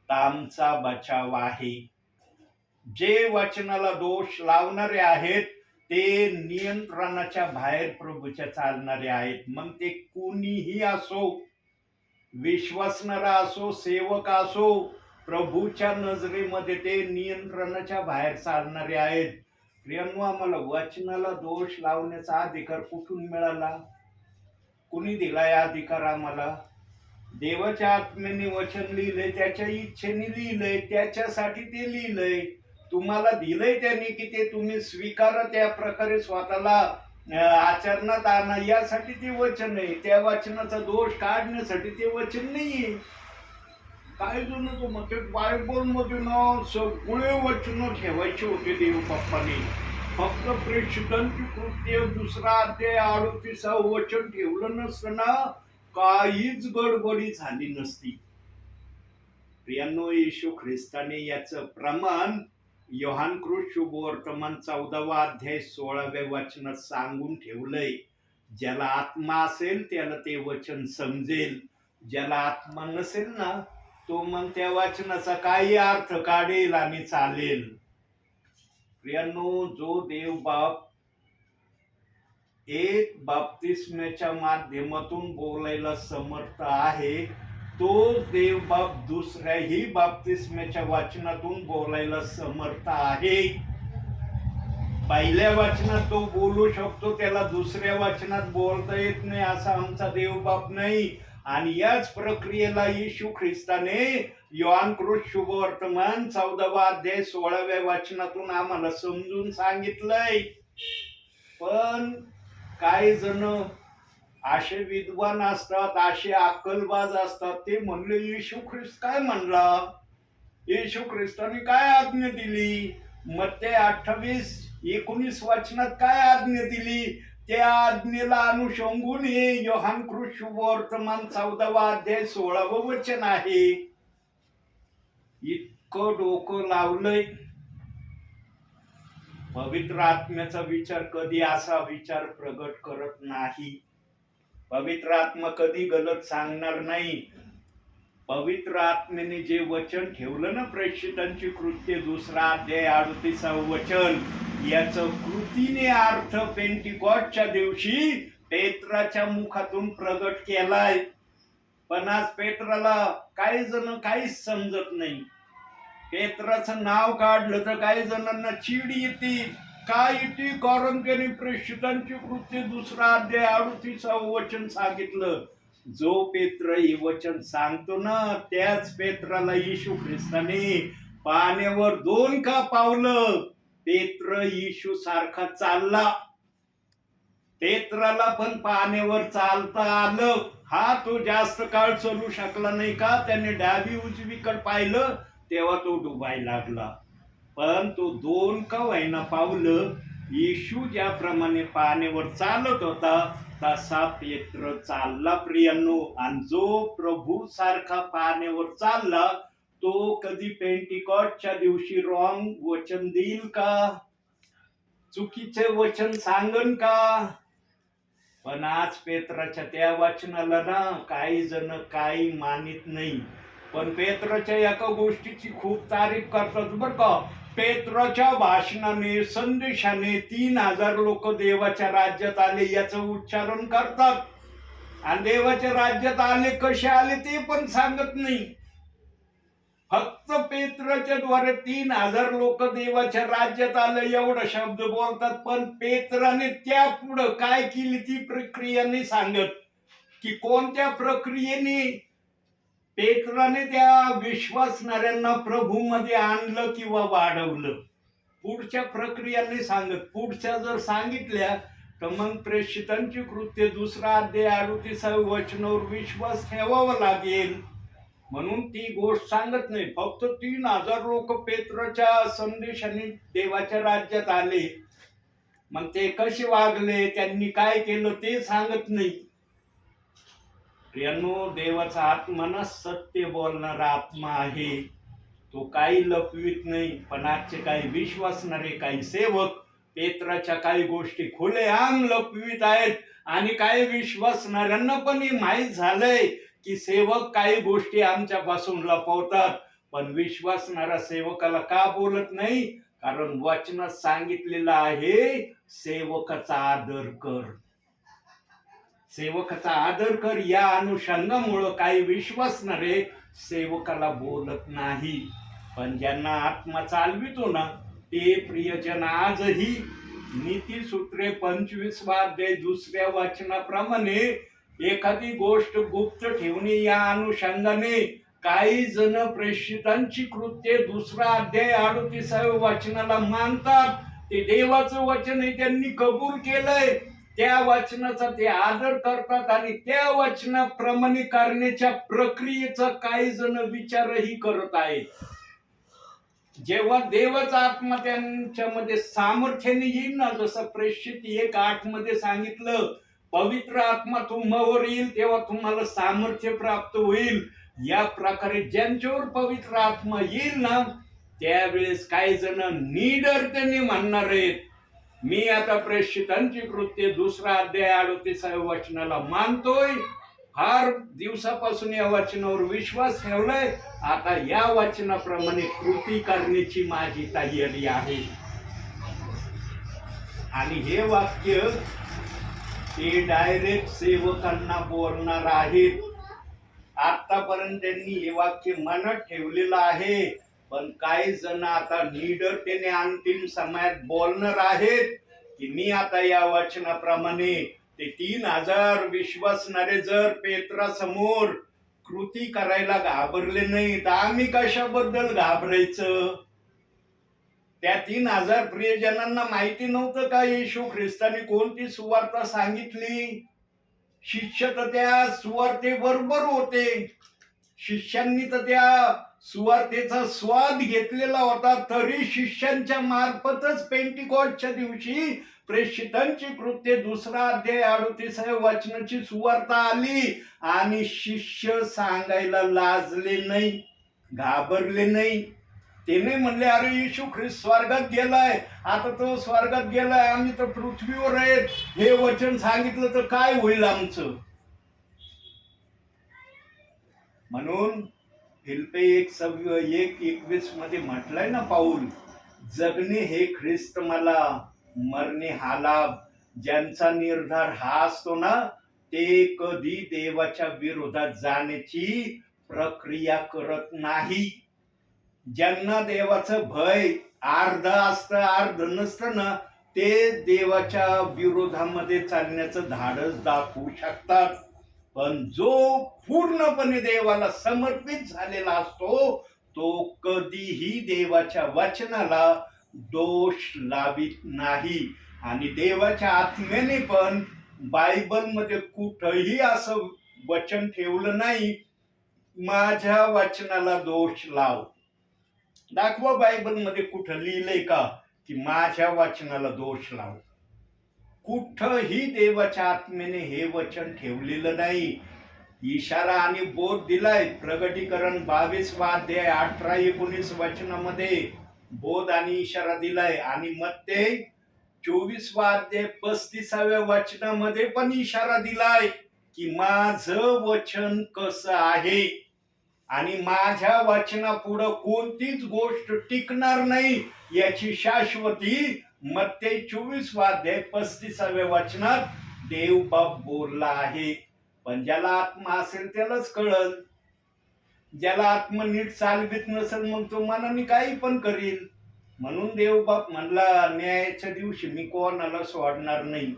तर आमचा बचाव आहे. जे वचनाला दोष लावणारे आहेत ते नियंत्रणाच्या बाहेर प्रभूच्या चालणारे आहेत. मग ते कोणीही असो, विश्वासणारा असो, सेवक असो, प्रभूच्या नजरेमध्ये ते नियंत्रणाच्या बाहेर चालणारे आहेत. प्रियांनो, आम्हाला वचनाला दोष लावण्याचा अधिकार कुठून मिळाला? कुणी दिलाय अधिकार आम्हाला? देवाच्या आत्म्याने वचन लिहिलंय, त्याच्या इच्छेने लिहिलंय, त्याच्यासाठी ते लिहिलंय. तुम्हाला दिलंय त्याने की ते तुम्ही स्वीकारा, त्या प्रकारे स्वतःला आचरणात आणा, यासाठी ते वचन आहे. त्या वचनाचा दोष काढण्यासाठी ते वचन नाहीये. काय जण तो म्हणते बायबल मध्ये ना सगळे वचन ठेवायचे होते देव बाप्पाने, फक्त प्रेषितांची कृत्य 2 अध्याय 38 वचन ठेवलं नसतं ना, काहीच गडबडी झाली नसती. प्रियांनो, येशू ख्रिस्ताने याचं प्रमाण योहानकृत शुभवर्तमान 14वा अध्याय 16व्या वचनात सांगून ठेवलंय. ज्याला आत्मा असेल त्याला ते वचन समजेल, ज्याला आत्मा नसेल ना, तो मग त्या वचनाचा काही अर्थ काढेल आणि चालेल. प्रियांनो, जो देव बाप एक बाप्तिस्म्याच्या माध्यमातून बोलायला समर्थ आहे, तो देव बाप दुसऱ्याही बाप्तिस्म्याच्या वचनातून बोलायला समर्थ आहे. पहिल्या वचनात तो बोलू शकतो, त्याला दुसऱ्या वचनात बोलता येत नाही, असा आमचा देव बाप नाही. आणि याच प्रक्रियेला येशू ख्रिस्ताने योहानकृत शुभवर्तमान 14वा अध्याय 16व्या वचनातून आम्हाला समजून सांगितलंय. पण काही जण असे विद्वान असतात, असे अक्कलबाज असतात, ते म्हणले येशू ख्रिस्त काय म्हणला, येशू ख्रिस्ताने काय आज्ञा दिली, मत्ते 28:19 वचनात काय आज्ञा दिली, त्या आज्ञेला अनुषंगून हे योहानकृत शुभवर्तमान 14वा अध्याय 16वं वचन आहे. इतकं डोकं लावलंय. पवित्र आत्म्याचा विचार कधी असा विचार प्रगट करत नाही. पवित्र आत्मा कधी गलत सांगणार नाही. पवित्र आत्म्याने जे वचन ठेवलं ना, प्रेषितांची कृत्य 2 अध्याय 38 वचन, याचं कृतीने अर्थ पेंटिकॉस्टच्या दिवशी पेत्राच्या मुखातून प्रगट केलाय. पण आज पेत्राला काही जण काहीच समजत नाही. पेत्राचं नाव काढलं तर काही जणांना चीड येते. काय येते? कारण त्याने प्रेषितांची कृत्य 2 अध्याय 38 वचन सांगितलं. जो पेत्र हे वचन सांगतो ना, त्याच पेत्राला येशू ख्रिस्ताने पाण्यावर 2 का पावलं. पेत्र येशू सारखा चालला. पेत्राला पण पाण्यावर चालता आलं. हा तो जास्त काळ चालू शकला नाही का? त्याने डावी उजवीकडे पाहिलं तेव्हा तो डुबायला लागला. पण तो 2 का व्हायना पावलं. येशू ज्याप्रमाणे पाण्यावर चालत होता तसा पेत्र चालला. प्रियांनो, आणि जो प्रभू सारखा पाण्यावर चालला तो कधी पेंटिकॉस्टच्या दिवशी रॉंग वचन देईल का? चुकीचे वचन सांगन का? पण आज पेत्राच्या त्या वचनाला ना काही जण काही मानित नाही. पण पेत्राच्या एका गोष्टीची खूप तारीफ करतात बरं का. पेत्राच्या भाषणाने, संदेशाने 3000 लोक देवाच्या राज्यात आले याचं उच्चारण करतात. आणि देवाच्या राज्यात आले कसे आले ते पण सांगत नाही. फक्त पेत्राच्या द्वारे 3000 लोक देवाच्या राज्यात आले एवढा शब्द बोलतात. पण पेत्राने त्या पुढे काय केली ती प्रक्रिया नाही सांगत. की कोणत्या प्रक्रियेने पेत्राने त्या विश्वासणाऱ्यांना प्रभूमध्ये आणलं किंवा वाढवलं. पुढच्या प्रक्रियांनी सांगत, पुढच्या जर सांगितल्या तर मग प्रेषितांची कृत्य 2 अध्याय 38 वचनावर विश्वास ठेवावा लागेल. म्हणून ती गोष्ट सांगत नाही. फक्त 3000 लोक पेत्राच्या संदेशाने देवाच्या राज्यात आले. मग ते कसे वागले, त्यांनी काय केलं ते सांगत नाही. प्रियांनो, देवाचा आत्मा ना सत्य बोलणारा आत्मा आहे. तो काही लपवित नाही. पण आजचे काही विश्वासणारे काही सेवक पेत्राच्या काही गोष्टी खुलेआम लपवित आहेत. आणि काही विश्वासणाऱ्यांना पण हे माहीत झालंय की सेवक काही गोष्टी आमच्यापासून लपवतात. पण विश्वासणारा सेवकाला का बोलत नाही? कारण वचनात सांगितलेलं आहे, सेवकाचा आदर कर, सेवकाचा आदर कर. या अनुषंगामुळं काही विश्वासणारे सेवकाला बोलत नाही. पण ज्यांना आत्मा चालवितो ना, ते प्रियजन आजही नीतिसूत्रे 25 अध्याय 2 वचनाप्रमाणे एखादी गोष्ट गुप्त ठेवणे या अनुषंगाने काही जण प्रेषितांची कृत्ये 2 अध्याय 38 वचनाला मानतात. ते देवाचं वचन आहे, त्यांनी कबूल केलंय. त्या वचनाचा ते आदर करतात आणि त्या वचनाप्रमाणे करण्याच्या प्रक्रियेचा काही जण विचारही करत आहेत. जेव्हा देवाचा आत्मा त्यांच्यामध्ये सामर्थ्याने येईल ना, जसं प्रेषित 1:8 मध्ये सांगितलं, पवित्र आत्मा तुम्हावर येईल तेव्हा तुम्हाला सामर्थ्य प्राप्त होईल. या प्रकारे ज्यांच्यावर पवित्र आत्मा येईल ना, त्यावेळेस काही जण निडरतेने म्हणणार आहेत, मी आता प्रेषितांची कृत्य 2 अध्याय 38 वचनाला मानतोय, फार दिवसापासून या वचनावर विश्वास ठेवलाय, आता या वचनाप्रमाणे कृती करण्याची माझी तयारी आहे. आणि हे वाक्य ते डायरेक्ट सेवकांना बोलणार आहेत. आतापर्यंत त्यांनी हे वाक्य मनात ठेवलेलं आहे. पण काही जण आता निडरतेने अंतिम समयात बोलणार आहेत की मी आता या वचनाप्रमाणे ते 3000 विश्वासणारे जर पेत्रासमोर कृती करायला घाबरले नाही तर आम्ही कशाबद्दल घाबरायचं? त्या 3000 प्रियजनांना माहिती नव्हतं का येशू ख्रिस्ताने कोणती सुवार्ता सांगितली? शिष्य तर त्या सुवार्तेबरोबर होते. शिष्यांनी तर त्या सुवार्तेचा स्वाद घेतलेला होता. तरी शिष्यांच्या मार्फतच पेंटिकॉस्टच्या दिवशी प्रेषितांची कृत्य 2 अध्याय 38 वचनाची सुवार्ता आली आणि शिष्य सांगायला लाजले नाही, घाबरले नाही. ते नाही म्हणले अरे येशू ख्रिस्त स्वर्गात गेलाय, आता तो स्वर्गात गेलाय, आम्ही तर पृथ्वीवर आहेत, हे वचन सांगितलं तर काय होईल आमचं? म्हणून फिलिप्पी 1:21 मध्ये म्हटलंय ना पाऊल, जगणे हे ख्रिस्त मला, मरणे हा लाभ. ज्यांचा निर्धार हा असतो ना, ते कधी देवाच्या विरोधात जाण्याची प्रक्रिया करत नाही. ज्यांना देवाचं भय अर्ध असतं अर्ध नसतं ना, ते देवाच्या विरोधामध्ये चालण्याचं धाडस दाखवू शकतात. पण जो पूर्णपणे देवाला समर्पित झालेला असतो तो कधीही देवाच्या वचनाला दोष लावित नाही. आणि देवाच्या आत्म्याने पण बायबलमध्ये कुठंही असं वचन ठेवलं नाही, माझ्या वचनाला दोष लाव. दाखवा बायबलमध्ये कुठं लिहिलंय का की माझ्या वचनाला दोष लाव? कुठंही देवाच्या आत्म्याने हे वचन ठेवलेलं नाही. इशारा आणि बोध दिलाय. प्रगटीकरण 22 अध्याय 18-19 वचनामध्ये बोध आणि इशारा दिलाय. आणि मत्ते 24 अध्याय 35 वचनामध्ये पण इशारा दिलाय की माझं वचन कसं आहे आणि माझ्या वचनापुढं कोणतीच गोष्ट टिकणार नाही याची शाश्वती मत्ते 24 अध्याय 35 वचनात देव बाप बोलला आहे. पण ज्याला आत्मा असेल त्यालाच कळल. ज्याला आत्मा नीट चालवित नसेल मग तो मनाने काही पण करील. म्हणून देव बाप म्हणला, न्यायाच्या दिवशी मी कोणाला सोडणार नाही.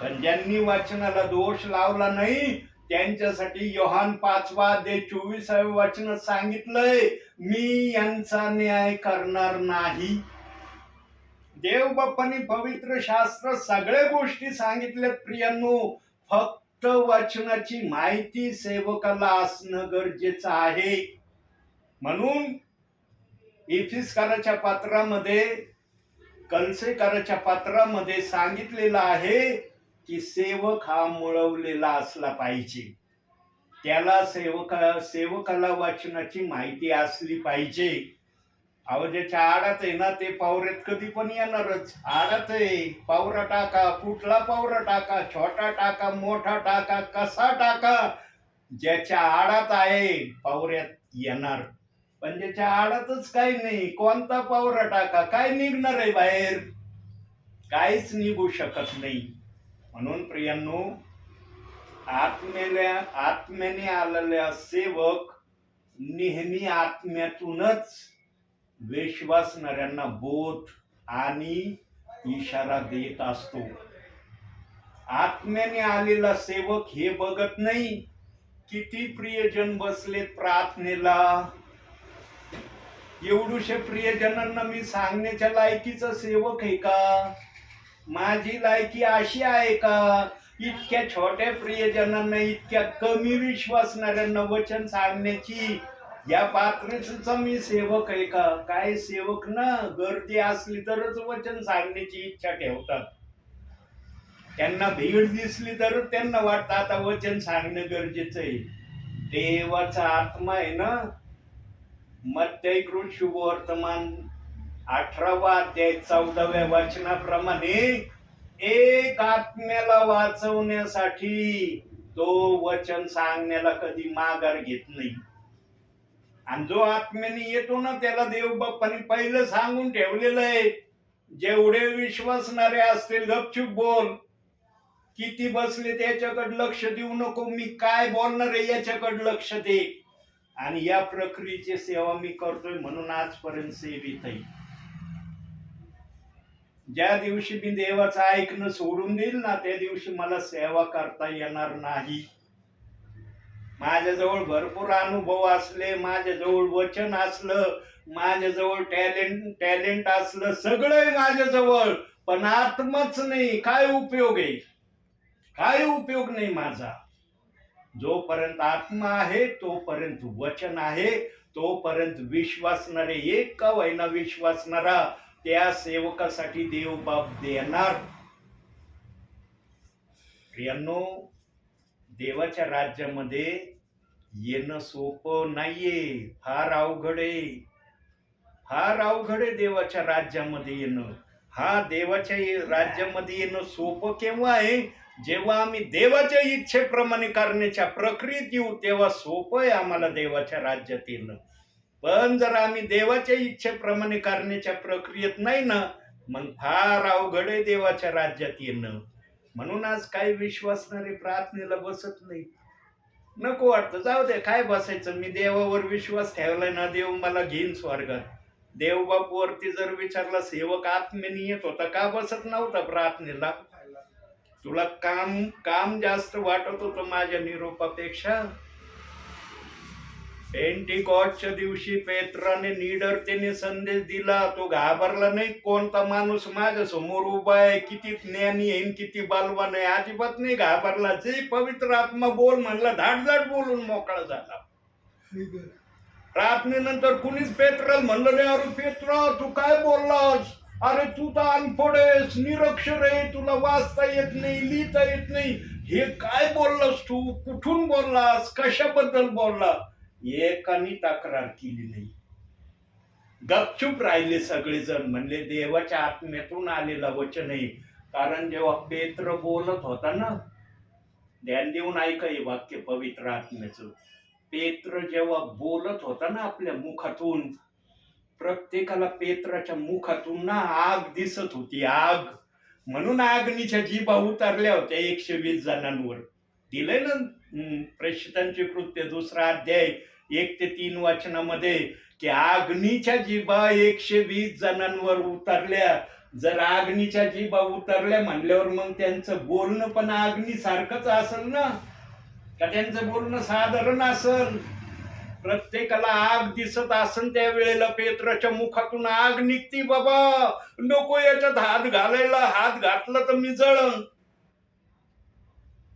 पण ज्यांनी वचनाला दोष लावला नाही त्यांच्यासाठी योहान 5:24 वचन सांगितलंय, मी यांचा न्याय करणार नाही. देव बाप्पांनी पवित्र शास्त्र सगळ्या गोष्टी सांगितल्यात प्रियांनो. फक्त वचनाची माहिती सेवकाला असणं गरजेचं आहे. म्हणून इफिसकाराच्या पत्रामध्ये, कलसेकाराच्या पत्रामध्ये सांगितलेलं आहे की सेवक हा मुळवलेला असला पाहिजे. त्याला सेवकाला वचनाची माहिती असली पाहिजे. ज्याच्या आडात आहे ना ते पावऱ्यात कधी पण येणारच. आडात आहे, पावरा टाका, कुठला पावरा टाका, छोटा टाका, मोठा टाका, कसा टाका, ज्याच्या आडात आहे पावऱ्यात येणार. पण ज्याच्या आडातच काही नाही, कोणता पावरा टाका, काय निघणार आहे बाहेर? काहीच निघू शकत नाही. म्हणून प्रियांनो, आत्म्याने आलेला सेवक नेहमी आत्म्यातूनच विश्वासणाऱ्यांना बोध आणि इशारा देत असतो. आत्म्याने आलेला सेवक हे बघत नाही किती प्रियजन बसलेत प्रार्थनेला, एवढूशे प्रियजनांना मी सांगण्याच्या लायकीचा सेवक आहे का, माझी लायकी अशी आहे का, इतक्या छोट्या प्रियजनांना, इतक्या कमी विश्वासणाऱ्यांना वचन सांगण्याची या पात्रतेचा मी सेवक आहे का? काय सेवक ना गर्दी असली तरच वचन सांगण्याची इच्छा ठेवतात. त्यांना भीड दिसली तर त्यांना वाटतं आता वचन सांगणं गरजेचं आहे. देवाचा आत्मा आहे ना, मत्तैकृत शुभवर्तमान 18वा अध्याय 14व्या वचनाप्रमाणे एक आत्म्याला वाचवण्यासाठी तो वचन सांगण्याला कधी माघार घेत नाही. आणि जो आत्म्याने येतो ना त्याला देव बाप्पाने पहिलं सांगून ठेवलेलं आहे, जेवढे विश्वासणारे असतील गपचूप बोल, किती बसले त्याच्याकडे लक्ष देऊ नको, मी काय बोलणार आहे याच्याकडे लक्ष दे. आणि या प्रक्रियेची सेवा मी करतोय म्हणून आजपर्यंत सेवित आहे. ज्या दिवशी मी देवाचं ऐकणं सोडून देईल ना त्या दिवशी मला सेवा करता येणार नाही. माझ्याजवळ भरपूर अनुभव असले, माझ्याजवळ वचन असलं, माझ्याजवळ टॅलेंट असलं, सगळं माझ्याजवळ, पण आत्माच नाही, काय उपयोग आहे? काय उपयोग नाही माझा. जोपर्यंत आत्मा आहे तोपर्यंत वचन आहे, तोपर्यंत विश्वासणारे, एक का होईना विश्वासणारा त्या सेवकासाठी देव बाप देणार. प्रियांनो, देवाच्या राज्यामध्ये येणं सोपं नाहीये, फार अवघड आहे, फार अवघड आहे देवाच्या राज्यामध्ये येणं. हा देवाच्या राज्यामध्ये येणं सोपं केव्हा आहे? जेव्हा आम्ही देवाच्या इच्छेप्रमाणे करण्याच्या प्रक्रियेत येऊ तेव्हा सोपं आहे आम्हाला देवाच्या राज्यात येणं. पण जर आम्ही देवाच्या इच्छेप्रमाणे करण्याच्या प्रक्रियेत नाही ना, मग फार अवघड आहे देवाच्या राज्यात येणं. म्हणून आज काही विश्वासणारे प्रार्थनेला बसत नाही. नको वाटतं, जाऊ दे काय बसायचं, मी देवावर विश्वास ठेवलाय ना, देव मला घेईन स्वर्गात. देवबापूवरती जर विचारला सेवक आत्म्याने येत होता का बसत नव्हता प्रार्थनेला? तुला काम जास्त वाटत होतं माझ्या निरोपापेक्षा? पेंटिकॉस्टच्या दिवशी पेत्राने निडरतेने संदेश दिला, तो घाबरला नाही. कोणता माणूस माझ्या समोर उभा आहे, किती ज्ञानी आहे, किती बलवान आहे, अजिबात नाही घाबरला. जे पवित्र आत्मा बोल म्हणला, धाडधाड बोलून मोकळा झाला. प्रार्थनेनंतर कुणीच पेत्राला म्हणलं नाही, अरे पेत्रा तू काय बोललास, अरे तू तर अनपढ आहेस, निरक्षर आहे, तुला वाचता येत नाही, लिहिता येत नाही, हे काय बोललास तू, कुठून बोललास, कशाबद्दल बोलला? एकानी तक्रार केली नाही. गपचूप राहिले सगळेजण. म्हणले देवाच्या आत्म्यातून आलेला वचन आहे. कारण जेव्हा पेत्र बोलत होता ना, ध्यान देऊन ऐका हे वाक्य पवित्र आत्म्याचं. पेत्र जेव्हा बोलत होता ना आपल्या मुखातून, प्रत्येकाला पेत्राच्या मुखातून ना आग दिसत होती, आग. म्हणून अग्नीच्या जिभा उतरल्या होत्या 120 जणांवर. दिलंय ना प्रेषितांचे कृत्य 2रा अध्याय 1 ते 3 वचनामध्ये की अग्नीच्या जिभा 120 जणांवर उतरल्या. जर अग्नीच्या जिभा उतरल्या म्हणल्यावर मग त्यांचं बोलणं पण अग्नीसारखंच असेल ना. का त्यांचं बोलणं साधारण असन? प्रत्येकाला आग दिसत असन त्यावेळेला पेत्राच्या मुखातून आग निघती. बाबा नको याच्यात हात घालायला, हात घातला तर मी जळण.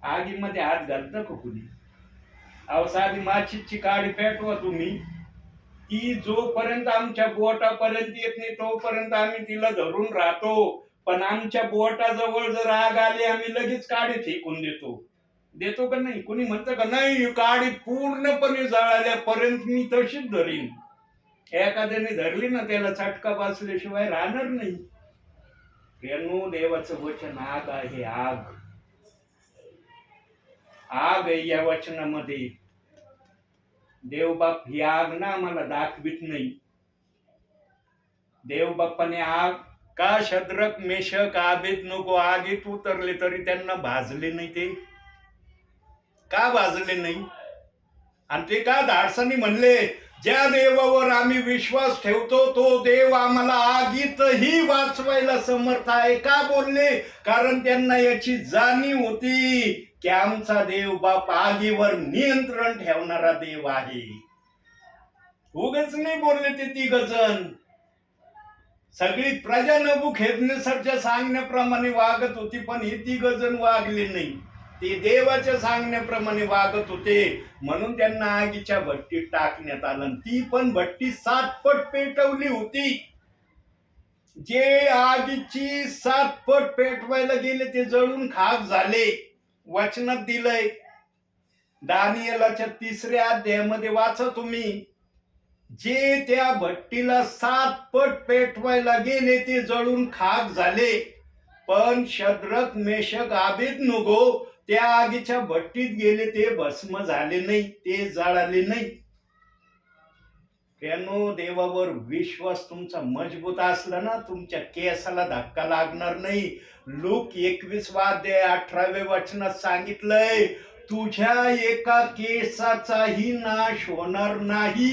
आगीमध्ये हात घालतं का कुणी? अहो साधी माचीची काडी पेटवा तुम्ही, ती जोपर्यंत आमच्या बोटापर्यंत येत नाही तोपर्यंत आम्ही तिला धरून राहतो. पण आमच्या बोटाजवळ जर आग आली आम्ही लगेच काडी फेकून देतो का नाही? कुणी म्हणतं का नाही काडी पूर्णपणे जळाल्यापर्यंत मी तशीच धरीन? एखाद्याने धरली ना त्याला चटका बसल्याशिवाय राहणार नाही. प्रियांनो, देवाचं वचन आग आहे. आग आग आहे या वचनामध्ये. देवबाप ही आग ना आम्हाला दाखवित नाही. देवबाप्पाने आग का शद्रक मेषक आबेदnego आगीत उतरले तरी त्यांना भाजले नाही. ते का भाजले नाही? आणि ते का धाडसाने म्हणले, ज्या देवावर आम्ही विश्वास ठेवतो तो देव आम्हाला आगीतही वाचवायला समर्थ आहे. का बोलले? कारण त्यांना याची जाणीव होती की आमचा देव बाप आगीवर नियंत्रण ठेवणारा देव आहे. उगाच नाही बोलले ते तिघजण. सगळी प्रजा नबुकदनेस्सरच्या सांगण्याप्रमाणे वागत होती, पण हे तिघजण वागले नाही. ते देवाच्या सांगण्याप्रमाणे वागत होते म्हणून त्यांना आगीच्या भट्टीत टाकण्यात आलं. ती पण भट्टी 7 पट पेटवली होती. जे आगीची 7 पट पेटवायला गेले ते जळून खाक झाले. वचनात दिलंय, दानियेलाच्या 3ऱ्या अध्यायामध्ये वाचा तुम्ही. जे त्या भट्टीला 7 पट पेटवायला गेले ते जळून खाक झाले. पण शद्रक मेषक आबेदnego त्या आगीच्या भट्टीत गेले, ते भस्म झाले नाही, ते जळाले नाही. त्यानो देवावर विश्वास तुमचा मजबूत असला ना, तुमच्या केसाला धक्का लागणार नाही. लूक 21 अध्याय 18 वचनात सांगितलंय, तुझ्या एका केसाचाही नाश होणार नाही.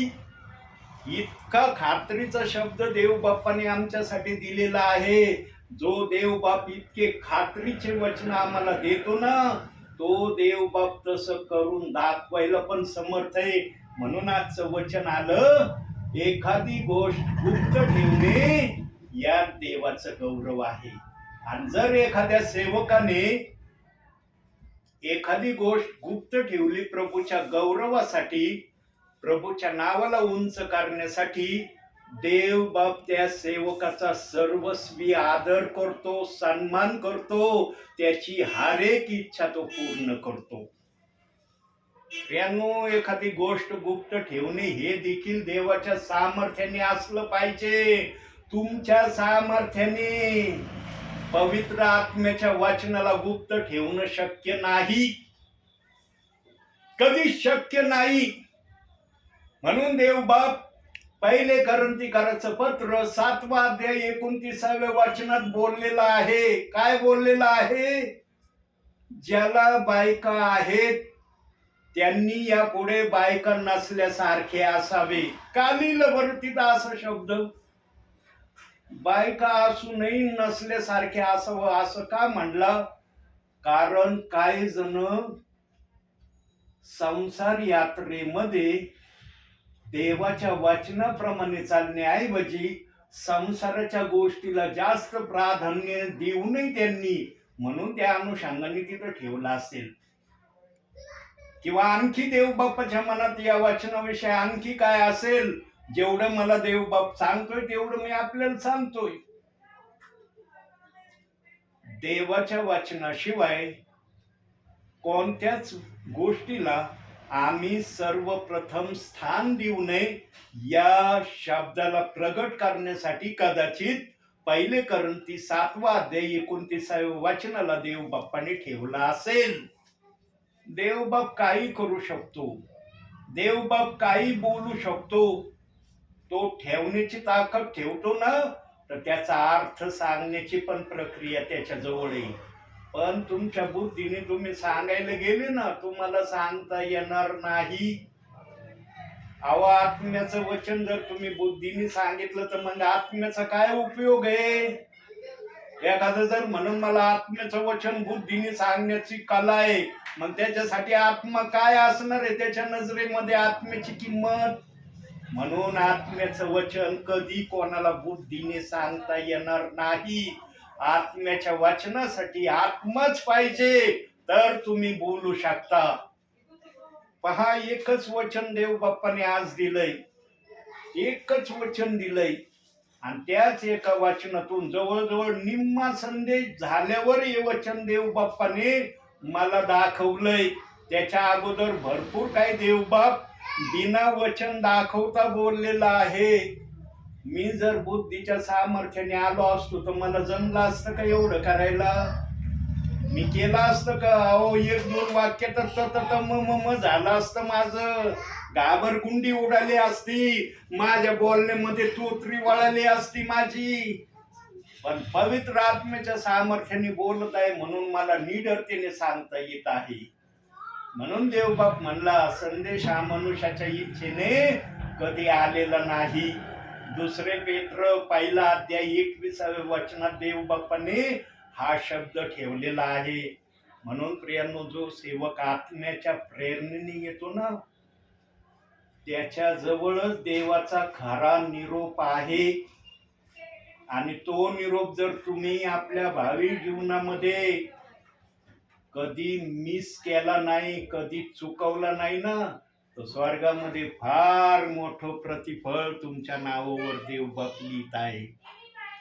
इतका खात्रीचा शब्द देवबाप्पाने आमच्यासाठी दिलेला आहे. जो देवबाप इतके खात्रीचे वचन आम्हाला देतो ना, तो देवबाप तसं करून दाखवायला पण समर्थ आहे. म्हणून आजचं वचन आलं, एखादी गोष्ट गुप्त ठेवणे या देवाचं गौरव आहे. आणि जर एखाद्या सेवकाने एखादी गोष्ट गुप्त ठेवली प्रभूच्या गौरवासाठी, प्रभूच्या नावाला उंच करण्यासाठी, देव बाप त्या सेवकाचा सर्वस्वी आदर करतो, सन्मान करतो, त्याची हर एक इच्छा तो पूर्ण करतो. यानो, एखादी गोष्ट गुप्त ठेवणे हे देखील देवाच्या सामर्थ्याने असलं पाहिजे. तुमच्या सामर्थ्याने पवित्र आत्म्याच्या वचनाला गुप्त ठेवणं शक्य नाही, कधीच शक्य नाही. म्हणून देवबाप पहिले करंथीकराचं पत्र 7वा अध्याय 29व्या वचनात बोललेला आहे. काय बोललेला आहे? ज्याला बायका आहेत त्यांनी यापुढे बायका नसल्यासारखे असावे. का लिहिलं बरं तिथं असं शब्द? बायका असूनही नसल्यासारखे असावं असं का म्हणलं? कारण काही जण संसार यात्रेमध्ये देवाच्या वचनाप्रमाणे चालण्याऐवजी संसाराच्या गोष्टीला जास्त प्राधान्य देऊ नये त्यांनी, म्हणून त्या अनुषंगाने तिथं ठेवलं असेल. किंवा आणखी देवबाप्पाच्या मनात या वचनाविषयी आणखी काय असेल, जेवढं मला देवबाप सांगतोय तेवढं मी आपल्याला सांगतोय. देवाच्या वचनाशिवाय कोणत्याच गोष्टीला आम्ही सर्वप्रथम स्थान देऊ नये या शब्दाला प्रगट करण्यासाठी कदाचित पहिले करंथी 7वा अध्याय 29व्या वचनाला देवबाप्पाने ठेवला असेल. देवबाप काही करू शकतो, देवबाप काही बोलू शकतो. तो ठेवण्याची ताकद ठेवतो ना, तर त्याचा अर्थ सांगण्याची पण प्रक्रिया त्याच्याजवळ आहे. पण तुमच्या बुद्धीने तुम्ही सांगायला गेले ना, तुम्हाला सांगता येणार नाही. आत्म्याचं वचन जर तुम्ही बुद्धीने सांगितलं तर मग आत्म्याचा काय उपयोग आहे? एखादं जर म्हणून मला आत्म्याचं वचन बुद्धीने सांगण्याची कला आहे, मग त्याच्यासाठी आत्मा काय असणार आहे, त्याच्या नजरेमध्ये आत्म्याची किंमत. म्हणून आत्म्याचं वचन कधी कोणाला बुद्धीने सांगता येणार नाही. आत्म्याच्या वचनासाठी आत्माच पाहिजे, तर तुम्ही बोलू शकता. पहा, एकच वचन देव बाप्पाने आज दिलंय, एकच वचन दिलंय, आणि त्याच एका वचनातून जवळजवळ निम्मा संदेश झाल्यावर हे वचन देव बाप्पाने मला दाखवलंय. त्याच्या अगोदर भरपूर काही देवबाप बिना वचन दाखवता बोललेला आहे. मी जर बुद्धीच्या सामर्थ्याने आलो असतो तर मला जमलं असतं का एवढं करायला? मी केलं असतं का? अहो, एक दोन वाक्यात म झालं असतं माझं. घाबरगुंडी उडाली असती, माझ्या बोलण्यामध्ये तोतरी वळाली असती माझी. पण पवित्र आत्म्याच्या सामर्थ्याने बोलत आहे म्हणून मला निडरतेने सांगता येत आहे. म्हणून देवबाप म्हणला, संदेश हा मनुष्याच्या इच्छेने कधी आलेला नाही. दुसरे पेत्र पहिला अध्याय 21व्या वचनात देवबापाने हा शब्द ठेवलेला आहे. म्हणून प्रियांनो, जो सेवक आत्म्याच्या प्रेरणेने येतो ना, त्याच्या जवळच देवाचा खरा निरोप आहे. आणि तो निरोप जर तुम्ही आपल्या भावी जीवनामध्ये कधी मिस केला नाही, कधी चुकवला नाही ना, तर स्वर्गामध्ये फार मोठं प्रतिफळ तुमच्या नावावर देवबाप लिहित आहे.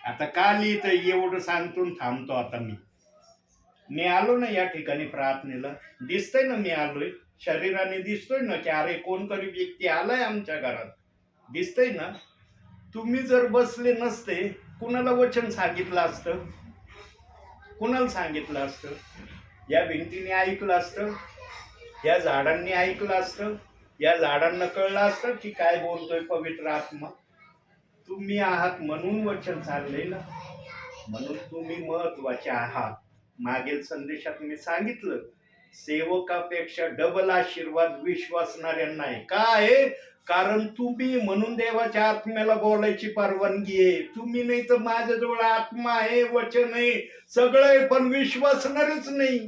आता का लिहित एवढं सांगतो थांबतो. आता मी आलो ना या ठिकाणी प्रार्थनेला, दिसतंय ना मी आलोय, शरीराने दिसतोय ना की अरे कोणतरी व्यक्ती आलाय आमच्या घरात, दिसतंय ना. तुम्ही जर बसले नसते, कुणाला वचन सांगितलं असतं? कुणाला सांगितलं असतं? या भिंतीने ऐकलं असतं, या झाडांनी ऐकलं असतं, या झाडांना कळलं असतं की काय बोलतोय पवित्र आत्मा. तुम्ही आहात म्हणून वचन चाललंय ना, म्हणून तुम्ही महत्वाचे आहात. मागील संदेशात मी सांगितलं, सेवकापेक्षा डबल आशीर्वाद विश्वासणाऱ्यांना आहे. का आहे? कारण तुम्ही म्हणून देवाच्या आत्म्याला बोलायची परवानगी आहे. तुम्ही नाही तर माझ्याजवळ आत्मा आहे, वचन आहे, सगळं आहे, पण विश्वासणारच नाही.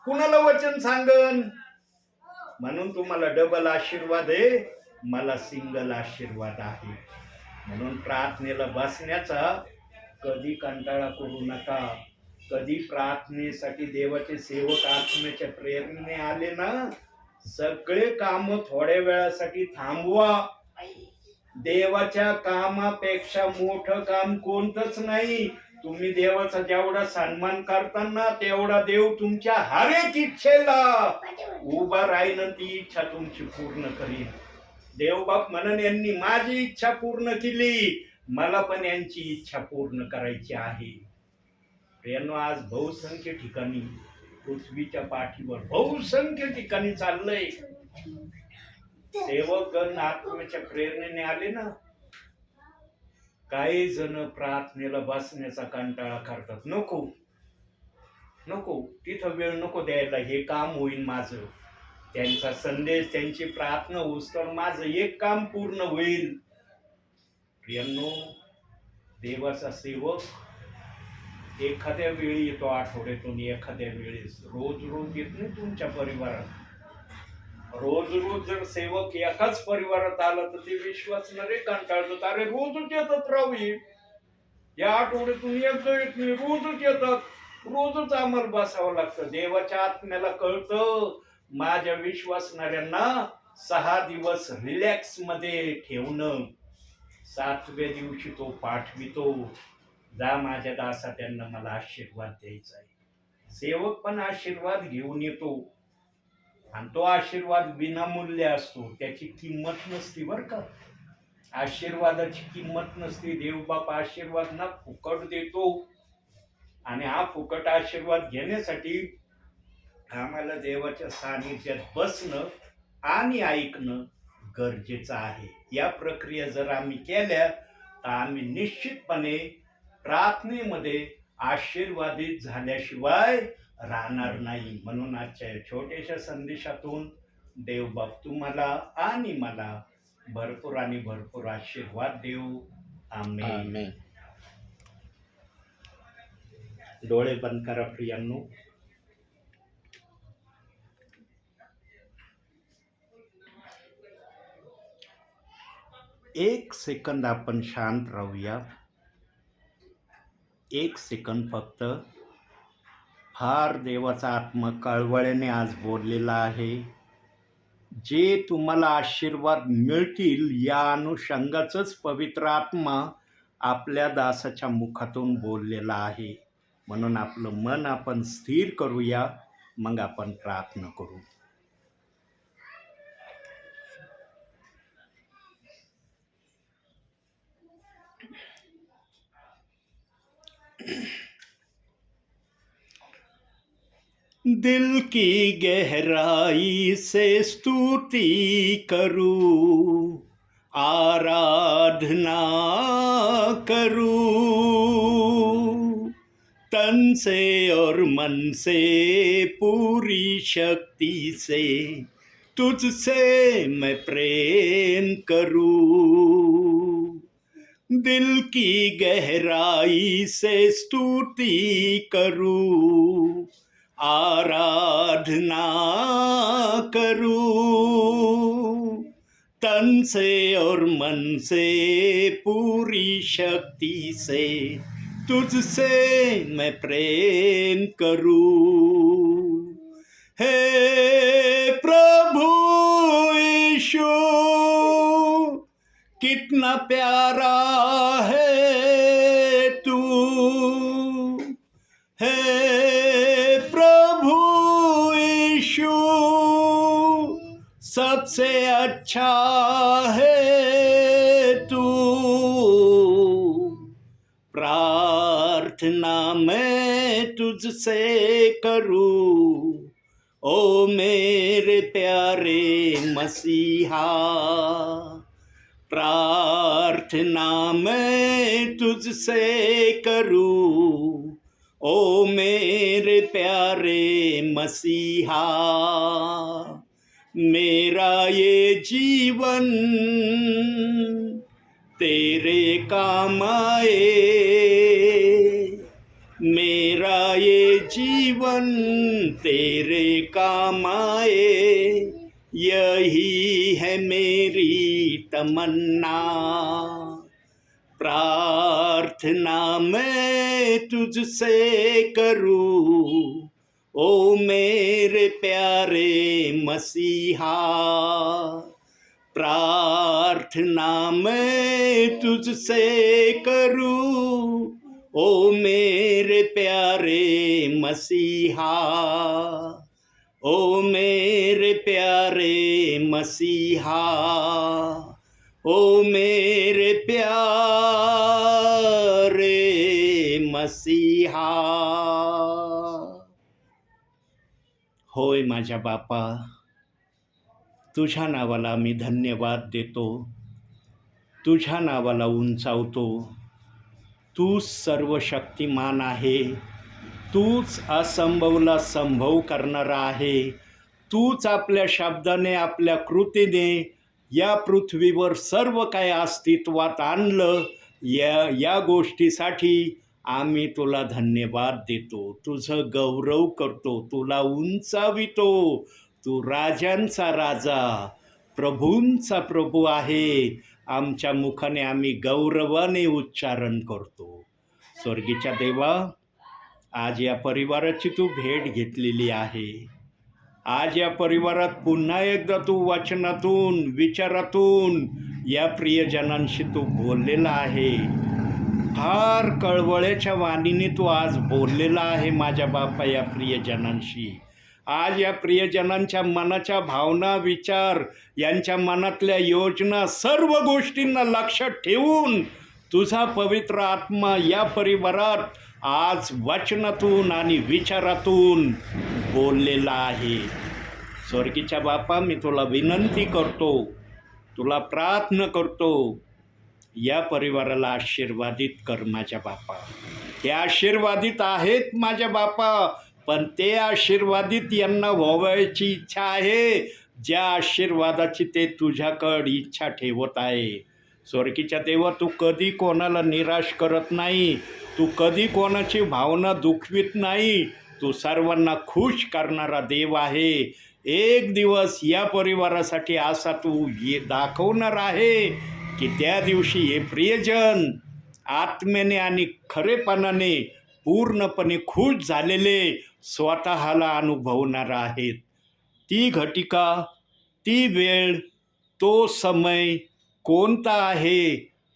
कुणाला वचन सांगन? म्हणून तुम्हाला डबल आशीर्वाद आहे, मला सिंगल आशीर्वाद आहे. म्हणून प्रार्थनेला बसण्याचा कधी कंटाळा करू नका. कधी प्रार्थनेसाठी देवाचे सेवक आत्म्याच्या प्रेरणेने आले ना, सगळे काम थोड्या वेळासाठी थांबवा. देवाच्या कामापेक्षा मोठं काम कोणतंच नाही. तुम्ही देवाचा जेवढा सन्मान करताना तेवढा देव तुमच्या हर एक इच्छेला उभा राहीन, ती इच्छा तुमची पूर्ण करीन. देवबाप म्हणून यांनी माझी इच्छा पूर्ण केली, मला पण यांची इच्छा पूर्ण करायची आहे. प्रियांनो, आज बहुसंख्य ठिकाणी पृथ्वीच्या पाठीवर बहुसंख्य ठिकाणी चाललंय. सेवकगण आत्म्याच्या प्रेरणेने आले ना, काही जण प्रार्थनेला बसण्याचा कंटाळा करतात. नको नको, तिथं वेळ नको द्यायला, हे काम होईल माझं. त्यांचा संदेश, त्यांची प्रार्थना होऊस तर माझं एक काम पूर्ण होईल. प्रियांनो, देवाचा सेवक एखाद्या वेळी येतो आठवड्यातून, एखाद्या वेळेस, रोज रोज येत नाही तुमच्या परिवारात. रोज रोज जर सेवक एकाच परिवारात आला तर ते विश्वासणारे कंटाळतात. अरे रोजच येतात राव, या आठवड्यातून एकदा येत नाही, रोजच येतात, रोजच आम्हाला बसावं लागतं. देवाच्या आत्म्याला कळतं, माझ्या विश्वासणाऱ्यांना 6 दिवस रिलॅक्स मध्ये ठेवणं, 7व्या दिवशी तो पाठवितो, जा माझ्या दासा, त्यांना मला आशीर्वाद द्यायचा आहे. सेवक पण आशीर्वाद घेऊन येतो, आणि तो आशीर्वाद विनामूल्य असतो. त्याची किंमत नसती बरं का. आशीर्वादाची किंमत नसती. देवबाप आशीर्वाद ना फुकट देतो, आणि हा फुकट आशीर्वाद घेण्यासाठी आम्हाला देवाच्या सानिध्यात बसणं आणि ऐकणं गरजेचं आहे. या प्रक्रिया जर आम्ही केल्या तर आम्ही निश्चितपणे प्रार्थनेमध्ये आशीर्वादित झाल्याशिवाय राहणार नाही. म्हणून आजच्या छोट्याशा संदेशातून देवबाप तुम्हाला आणि मला भरपूर आणि भरपूर आशीर्वाद देऊ. आमेन. डोळे बंद करा प्रियांनो. एक सेकंद आपण शांत राहूया. एक सेकंद फक्त. फार देवाचा आत्मा कळवळ्याने आज बोललेला आहे. जे तुम्हाला आशीर्वाद मिळतील या अनुषंगाचंच पवित्र आत्मा आपल्या दासाच्या मुखातून बोललेला आहे. म्हणून आपलं मन आपण स्थिर करूया, मग आपण प्रार्थना करू. दिल की गहराई से स्तुति करूं, आराधना करूं, तन से और मन से पूरी शक्ति से तुझसे मैं प्रेम करूं. दिल की गहराई से स्तुति करूं, आराधना करूं, तन से और मन से पूरी शक्ति से तुझसे मैं प्रेम करूं. हे प्रभु यीशु, कितना प्यारा है तू. हे प्रभु यीशु, सबसे अच्छा है तू. प्रार्थना मैं तुझसे करूं, ओ मेरे प्यारे मसीहा. प्रार्थना मैं तुझसे करूं, ओ मेरे प्यारे मसीहा. मेरा ये जीवन तेरे काम आए, मेरा ये जीवन तेरे काम आए, यही है मेरी तमन्ना. प्रार्थना मैं तुझसे करूं, ओ मेरे प्यारे मसीहा. प्रार्थना मैं तुझसे करूं, ओ मेरे प्यारे मसीहा. ओ मेरे प्यारे मसीहा, ओ मेरे प्यारे मसीहा. होय माझ्या बापा, तुझ्या नावाला मी धन्यवाद देतो, तुझ्या नावाला उंचावतो. तूच सर्व शक्तिमान आहे, तूच असंभवला संभव करणारा आहे. तूच आपल्या शब्दाने, आपल्या कृतीने या पृथ्वीवर सर्व काही अस्तित्वात आणलं. या गोष्टीसाठी आम्ही तुला धन्यवाद देतो, तुझं गौरव करतो, तुला उंचावितो. तू राजांचा राजा, प्रभूंचा प्रभू आहे. आमच्या मुखाने आम्ही गौरवाने उच्चारण करतो. स्वर्गीच्या देवा, आज या परिवाराची तू भेट घेतलेली आहे. आज या परिवारात पुन्हा एकदा तू वचनातून, विचारातून या प्रियजनांशी तू बोललेला आहे. फार कळवळ्याच्या वाणीने तू आज बोललेला आहे माझ्या बापा या प्रियजनांशी. आज या प्रियजनांच्या मनाच्या भावना, विचार, यांच्या मनातल्या योजना, सर्व गोष्टींना लक्षात ठेवून तुझा पवित्र आत्मा या परिवारात आज वचनातून आणि विचारातून बोललेला आहे. स्वर्गीच्या बापा, मी तुला विनंती करतो, तुला प्रार्थना करतो, या परिवाराला आशीर्वादित कर माझ्या बापा. हे आशीर्वादित आहेत माझ्या बापा, पण ते आशीर्वादित यांना व्हावयाची इच्छा आहे ज्या आशीर्वादाची ते तुझ्याकडे इच्छा ठेवत आहे. स्वर्गीच्या देवा, तू कधी कोणाला निराश करत नाही, तू कधी कोणाची भावना दुखवीत नाही, तू सर्वांना खुश करणारा देव आहे. एक दिवस या परिवारासाठी असा तू दाखवणार आहे की त्या दिवशी हे प्रियजन आत्म्याने आणि खरेपणाने पूर्णपणे खुश झालेले स्वतःला अनुभवणार आहेत. ती घटिका, ती वेळ, तो समय कोणता आहे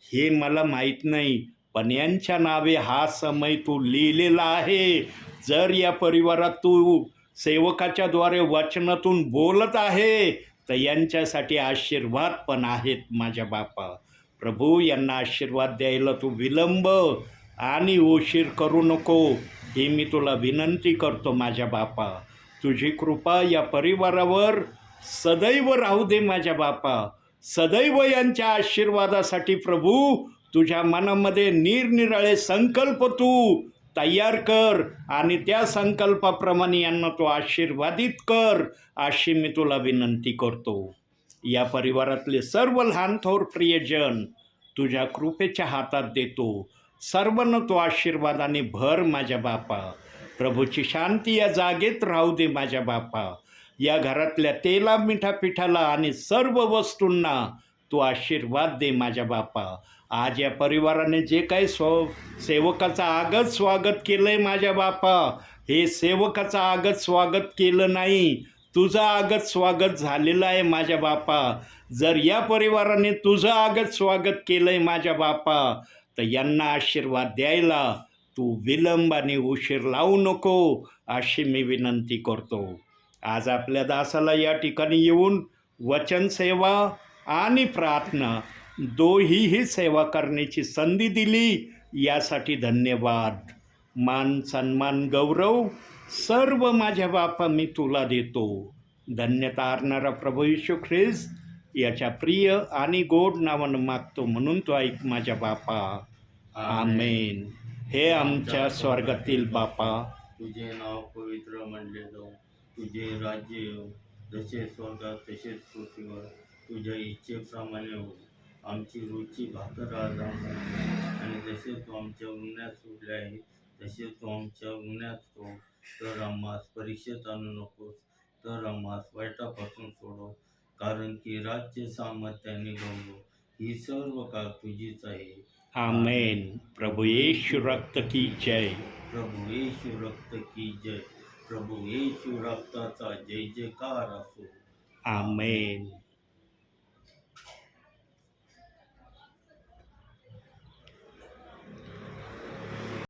हे मला माहीत नाही, पण यांच्या नावे हा समय तू लिहिलेला आहे. जर या परिवारात तू सेवकाच्या द्वारे वचनातून बोलत आहे तर यांच्यासाठी आशीर्वाद पण आहेत माझ्या बापा. प्रभू, यांना आशीर्वाद द्यायला तू विलंब आणि उशीर करू नको, ही मी तुला विनंती करतो माझ्या बापा. तुझी कृपा या परिवारावर सदैव राहू दे माझ्या बापा. सदैव यांच्या आशीर्वादासाठी प्रभू तुझ्या मनामध्ये निरनिराळे संकल्प तू तयार कर आणि त्या संकल्पाप्रमाणे यांना तू आशीर्वादित कर, अशी मी तुला विनंती करतो. या परिवारातले सर्व लहान थोर प्रियजन तुझ्या कृपेच्या हातात देतो. सर्वांना तो आशीर्वादाने भर माझ्या बापा. प्रभूची शांती या जागेत राहू दे माझ्या बापा. या घरातल्या तेला मिठा पिठाला आणि सर्व वस्तूंना तू आशीर्वाद दे माझ्या बापा. आज या परिवाराने जे काही सेवकाचं आगत स्वागत केलं आहे माझ्या बापा, हे सेवकाचं आगत स्वागत केलं नाही, तुझं आगत स्वागत झालेलं आहे माझ्या बापा. जर या परिवाराने तुझं आगत स्वागत केलं आहे माझ्या बापा, तर यांना आशीर्वाद द्यायला तू विलंबाने उशीर लावू नको, अशी मी विनंती करतो. आज आपल्या दासाला या ठिकाणी येऊन वचन सेवा आणि प्रार्थना दोहीही सेवा करण्याची संधी दिली, यासाठी धन्यवाद. मान सन्मान गौरव सर्व माझ्या बापा मी तुला देतो. धन्यता अर्णारा प्रभू येशू ख्रिस्त याच्या प्रिय आणि गोड नावानं मागतो, म्हणून तो ऐक माझ्या बापा. आमेन. हे आमच्या स्वर्गातील बापा, तुझे नाव पवित्र म्हणले जाऊ, तुझे राज्य येऊ, जसे स्वर्गात तसेच पृथ्वीवर तुझ्या इच्छेप्रमाणे हो. आमची रोजची भाकर आज आम्हाला, आणि जसे तू आमच्या गुन्ह्यात सोडले आहे तसे तू आमच्या गुन्ह्यात सोड. तर आम्हास परीक्षेत आणू नकोस, तर आम्हास वाईटापासून सोडव. कारण की राज्य, सामर्थ्याने गौरव ही सर्व काळ तुझीच आहे. आमेन. प्रभू येशू रक्त की जय. प्रभू येशू रक्त की जय. प्रभू येशू रक्ताचा जय जयकार असो. आमेन.